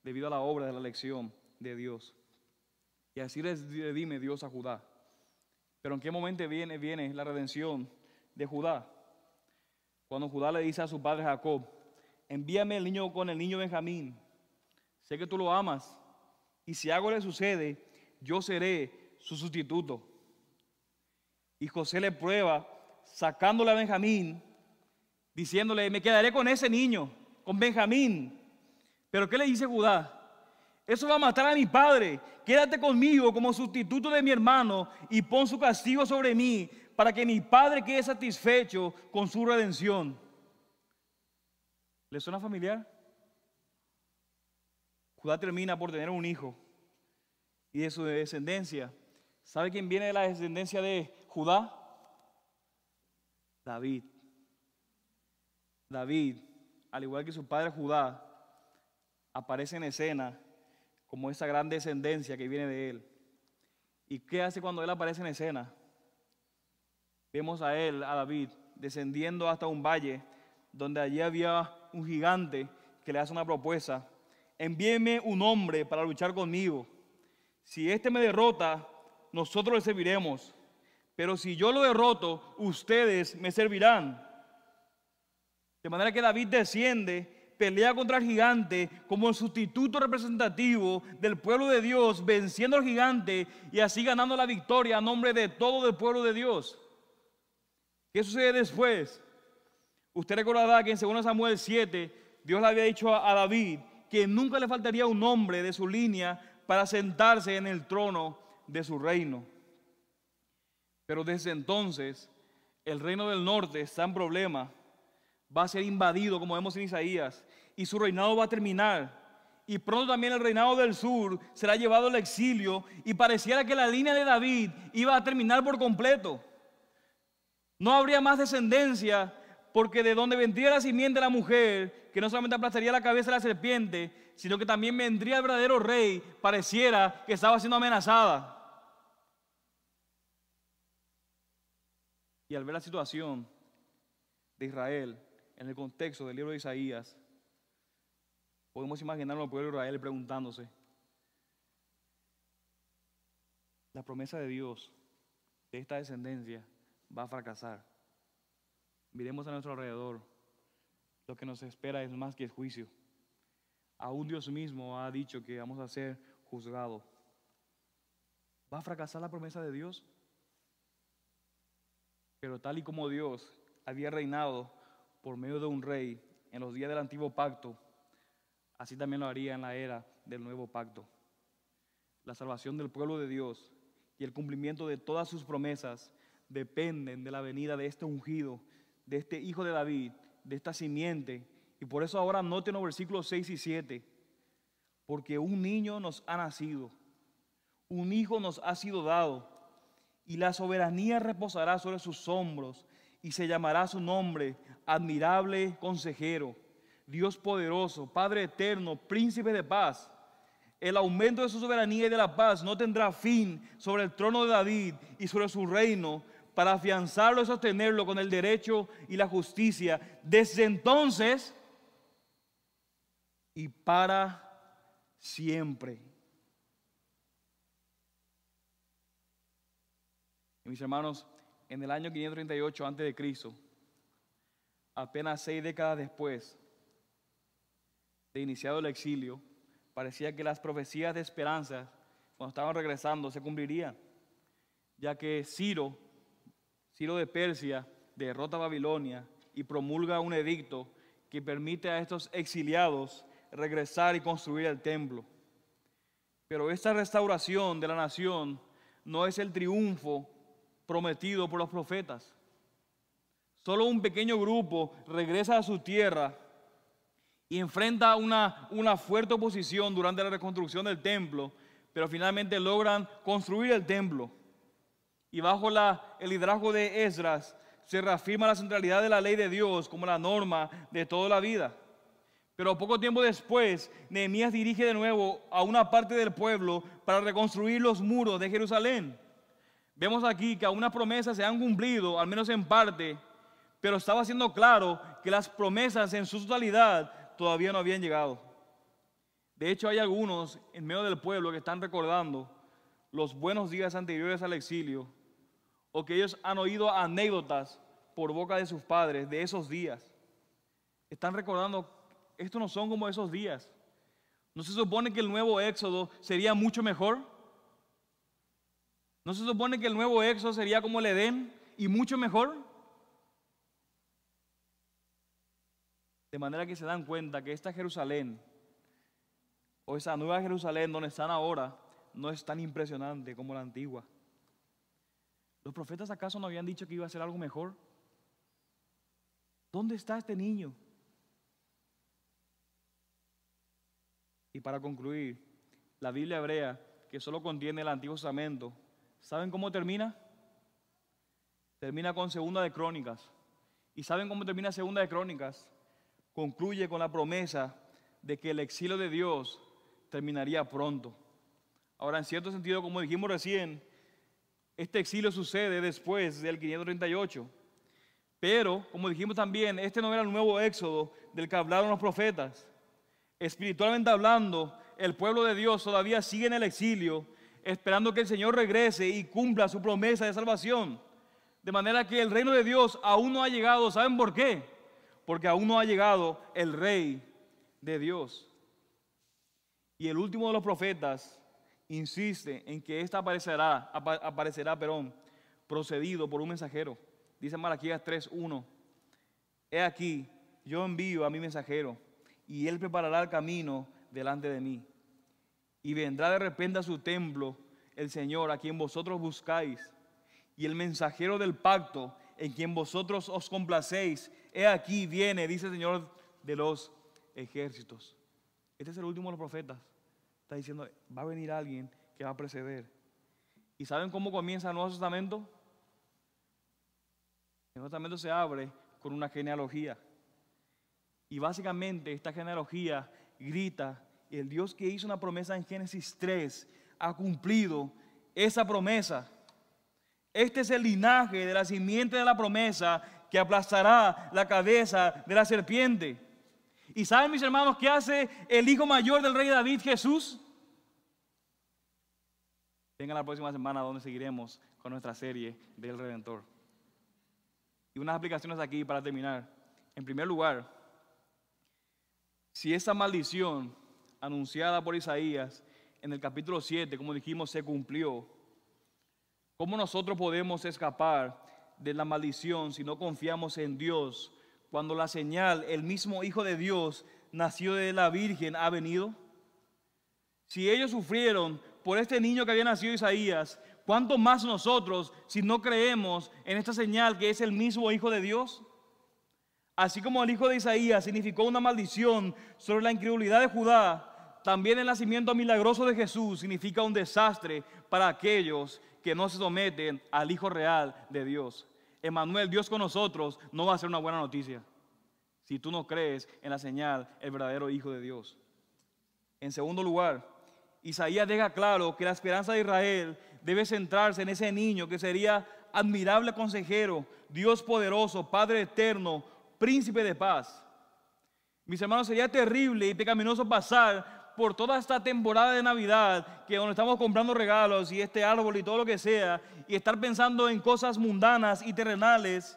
Speaker 1: debido a la obra de la elección de Dios. Y así redime Dios a Judá. Pero ¿en qué momento viene la redención de Judá? Cuando Judá le dice a su padre Jacob, envíame el niño con el niño Benjamín. Sé que tú lo amas y si algo le sucede, yo seré su sustituto. Y José le prueba sacándole a Benjamín, diciéndole, me quedaré con ese niño, con Benjamín. Pero ¿qué le dice Judá? Eso va a matar a mi padre. Quédate conmigo como sustituto de mi hermano y pon su castigo sobre mí para que mi padre quede satisfecho con su redención. ¿Le suena familiar? Judá termina por tener un hijo y de su descendencia. ¿Sabe quién viene de la descendencia de Judá? David. David, al igual que su padre Judá, aparece en escena como esa gran descendencia que viene de él. ¿Y qué hace cuando él aparece en escena? Vemos a David, descendiendo hasta un valle donde allí había un gigante que le hace una propuesta. Envíeme un hombre para luchar conmigo. Si este me derrota, nosotros le serviremos. Pero si yo lo derroto, ustedes me servirán. De manera que David desciende, pelea contra el gigante como el sustituto representativo del pueblo de Dios, venciendo al gigante y así ganando la victoria a nombre de todo el pueblo de Dios. ¿Qué sucede después? Usted recordará que en 2 Samuel 7, Dios le había dicho a David que nunca le faltaría un hombre de su línea para sentarse en el trono de su reino. Pero desde entonces, el reino del norte está en problema. Va a ser invadido, como vemos en Isaías, y su reinado va a terminar. y pronto también el reinado del sur será llevado al exilio, y pareciera que la línea de David iba a terminar por completo. No habría más descendencia, porque de donde vendría la simiente de la mujer, que no solamente aplastaría la cabeza de la serpiente, sino que también vendría el verdadero rey, pareciera que estaba siendo amenazada. Y al ver la situación de Israel en el contexto del libro de Isaías, podemos imaginarnos al pueblo de Israel preguntándose: la promesa de Dios de esta descendencia va a fracasar. Miremos a nuestro alrededor, lo que nos espera es más que el juicio. Aún Dios mismo ha dicho que vamos a ser juzgados. ¿Va a fracasar la promesa de Dios? Pero tal y como Dios había reinado por medio de un rey en los días del antiguo pacto, así también lo haría en la era del nuevo pacto. La salvación del pueblo de Dios y el cumplimiento de todas sus promesas dependen de la venida de este ungido, de este hijo de David, de esta simiente. Y por eso ahora noten los versículos 6 y 7. Porque un niño nos ha nacido, un hijo nos ha sido dado, y la soberanía reposará sobre sus hombros, y se llamará su nombre admirable consejero, Dios poderoso, Padre eterno, príncipe de paz. El aumento de su soberanía y de la paz no tendrá fin sobre el trono de David y sobre su reino, para afianzarlo y sostenerlo con el derecho y la justicia desde entonces y para siempre. Y mis hermanos, en el año 538 a.C., apenas 6 décadas después de iniciado el exilio, parecía que las profecías de esperanza, cuando estaban regresando, se cumplirían, ya que Ciro de Persia derrota a Babilonia y promulga un edicto que permite a estos exiliados regresar y construir el templo. Pero esta restauración de la nación no es el triunfo prometido por los profetas. Solo un pequeño grupo regresa a su tierra y enfrenta una fuerte oposición durante la reconstrucción del templo, pero finalmente logran construir el templo. Y bajo el liderazgo de Esdras se reafirma la centralidad de la ley de Dios como la norma de toda la vida. Pero poco tiempo después, Nehemías dirige de nuevo a una parte del pueblo para reconstruir los muros de Jerusalén. Vemos aquí que algunas promesas se han cumplido, al menos en parte, pero estaba siendo claro que las promesas en su totalidad todavía no habían llegado. De hecho, hay algunos en medio del pueblo que están recordando los buenos días anteriores al exilio, o que ellos han oído anécdotas por boca de sus padres de esos días. Están recordando: estos no son como esos días. ¿No se supone que el nuevo éxodo sería mucho mejor? ¿No se supone que el nuevo éxodo sería como el Edén y mucho mejor? De manera que se dan cuenta que esta Jerusalén, o esa nueva Jerusalén donde están ahora, no es tan impresionante como la antigua. ¿Los profetas acaso no habían dicho que iba a ser algo mejor? ¿Dónde está este niño? Y para concluir, la Biblia hebrea, que solo contiene el Antiguo Testamento, ¿saben cómo termina? Termina con Segunda de Crónicas. ¿Y saben cómo termina Segunda de Crónicas? Concluye con la promesa de que el exilio de Dios terminaría pronto. Ahora, en cierto sentido, como dijimos recién, este exilio sucede después del 538. Pero, como dijimos también, este no era el nuevo éxodo del que hablaron los profetas. Espiritualmente hablando, el pueblo de Dios todavía sigue en el exilio, esperando que el Señor regrese y cumpla su promesa de salvación. De manera que el reino de Dios aún no ha llegado. ¿Saben por qué? Porque aún no ha llegado el Rey de Dios. Y el último de los profetas insiste en que ésta aparecerá, procedido por un mensajero. Dice Malaquías 3:1: He aquí, yo envío a mi mensajero, y él preparará el camino delante de mí. Y vendrá de repente a su templo el Señor, a quien vosotros buscáis, y el mensajero del pacto, en quien vosotros os complacéis. He aquí viene, dice el Señor de los ejércitos. Este es el último de los profetas. Está diciendo, va a venir alguien que va a preceder. ¿Y saben cómo comienza el Nuevo Testamento? El Nuevo Testamento se abre con una genealogía. Y básicamente esta genealogía grita, el Dios que hizo una promesa en Génesis 3 ha cumplido esa promesa. Este es el linaje de la simiente de la promesa que aplastará la cabeza de la serpiente. ¿Y saben, mis hermanos, qué hace el hijo mayor del rey David, Jesús? Vengan la próxima semana donde seguiremos con nuestra serie del Redentor. Y unas aplicaciones aquí para terminar. En primer lugar, si esa maldición anunciada por Isaías en el capítulo 7, como dijimos, se cumplió, ¿cómo nosotros podemos escapar de la maldición si no confiamos en Dios cuando la señal, el mismo Hijo de Dios, nacido de la Virgen, ha venido? Si ellos sufrieron por este niño que había nacido Isaías, ¿cuánto más nosotros si no creemos en esta señal que es el mismo Hijo de Dios? Así como el hijo de Isaías significó una maldición sobre la incredulidad de Judá, también el nacimiento milagroso de Jesús significa un desastre para aquellos que no se someten al Hijo real de Dios. Emmanuel, Dios con nosotros, no va a ser una buena noticia si tú no crees en la señal, el verdadero Hijo de Dios. En segundo lugar, Isaías deja claro que la esperanza de Israel debe centrarse en ese niño que sería admirable consejero, Dios poderoso, Padre eterno, príncipe de paz. Mis hermanos, sería terrible y pecaminoso pasar por toda esta temporada de Navidad, que donde estamos comprando regalos y este árbol y todo lo que sea, y estar pensando en cosas mundanas y terrenales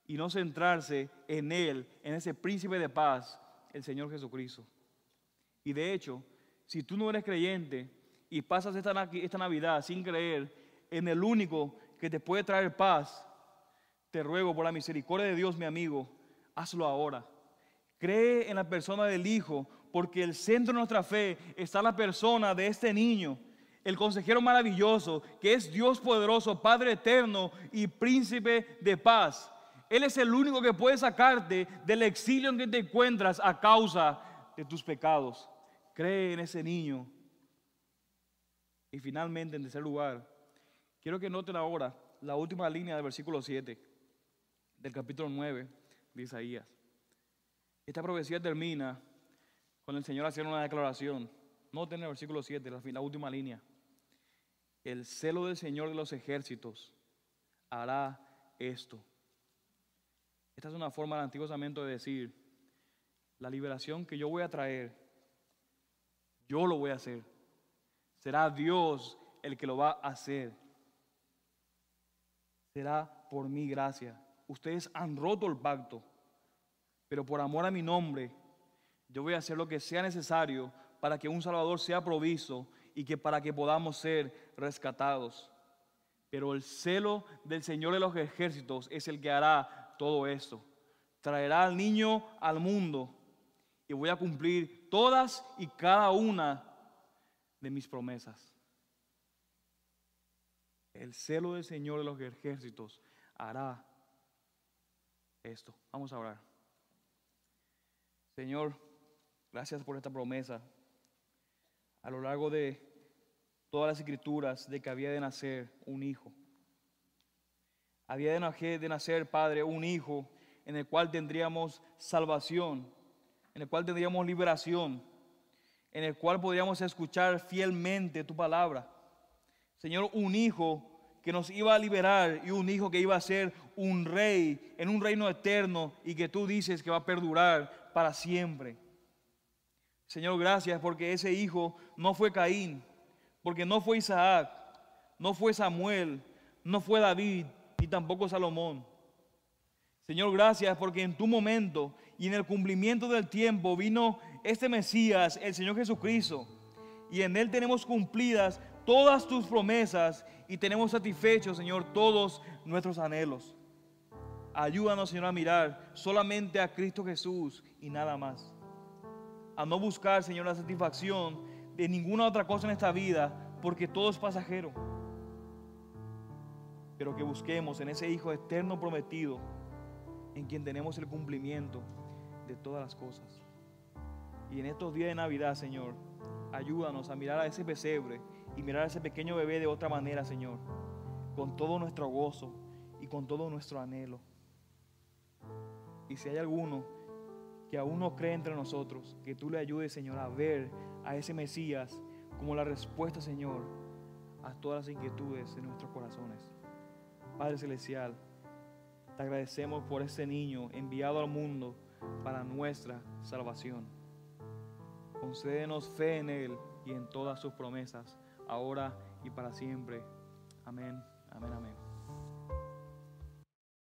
Speaker 1: y no centrarse en Él, en ese príncipe de paz, el Señor Jesucristo. Y de hecho, si tú no eres creyente y pasas esta Navidad sin creer en el único que te puede traer paz, te ruego por la misericordia de Dios, mi amigo, hazlo ahora. Cree en la persona del Hijo, porque el centro de nuestra fe está en la persona de este niño, el consejero maravilloso, que es Dios poderoso, Padre eterno y príncipe de paz. Él es el único que puede sacarte del exilio en que te encuentras a causa de tus pecados. Cree en ese niño. Y finalmente, en tercer lugar, quiero que noten ahora la última línea del versículo 7 del capítulo 9 de Isaías. Esta profecía termina con el Señor haciendo una declaración. Noten el versículo 7, la última línea. El celo del Señor de los ejércitos hará esto. Esta es una forma del Antiguo Testamento de decir, la liberación que yo voy a traer, yo lo voy a hacer. Será Dios el que lo va a hacer. Será por mi gracia. Ustedes han roto el pacto, pero por amor a mi nombre, yo voy a hacer lo que sea necesario para que un Salvador sea provisto y que para que podamos ser rescatados. Pero el celo del Señor de los ejércitos es el que hará todo esto. Traerá al niño al mundo y voy a cumplir todas y cada una de mis promesas. El celo del Señor de los ejércitos hará esto. Vamos a orar. Señor, gracias por esta promesa. A lo largo de todas las escrituras de que había de nacer un hijo. Había de nacer, Padre, un hijo en el cual tendríamos salvación, en el cual tendríamos liberación, en el cual podríamos escuchar fielmente tu palabra. Señor, un hijo que nos iba a liberar y un hijo que iba a ser un rey en un reino eterno y que tú dices que va a perdurar para siempre. Señor, gracias porque ese hijo no fue Caín, porque no fue Isaac, no fue Samuel, no fue David y tampoco Salomón. Señor, gracias porque en tu momento y en el cumplimiento del tiempo vino este Mesías, el Señor Jesucristo, y en Él tenemos cumplidas todas tus promesas y tenemos satisfechos, Señor, todos nuestros anhelos. Ayúdanos, Señor, a mirar solamente a Cristo Jesús y nada más. A no buscar, Señor, la satisfacción de ninguna otra cosa en esta vida, porque todo es pasajero. Pero que busquemos en ese Hijo eterno prometido, en quien tenemos el cumplimiento de todas las cosas. Y en estos días de Navidad, Señor, ayúdanos a mirar a ese pesebre y mirar a ese pequeño bebé de otra manera, Señor, con todo nuestro gozo y con todo nuestro anhelo. Y si hay alguno que aún no cree entre nosotros, que tú le ayudes, Señor, a ver a ese Mesías como la respuesta, Señor, a todas las inquietudes de nuestros corazones. Padre Celestial, te agradecemos por ese niño enviado al mundo para nuestra salvación. Concédenos fe en Él y en todas sus promesas, ahora y para siempre. Amén, amén, amén.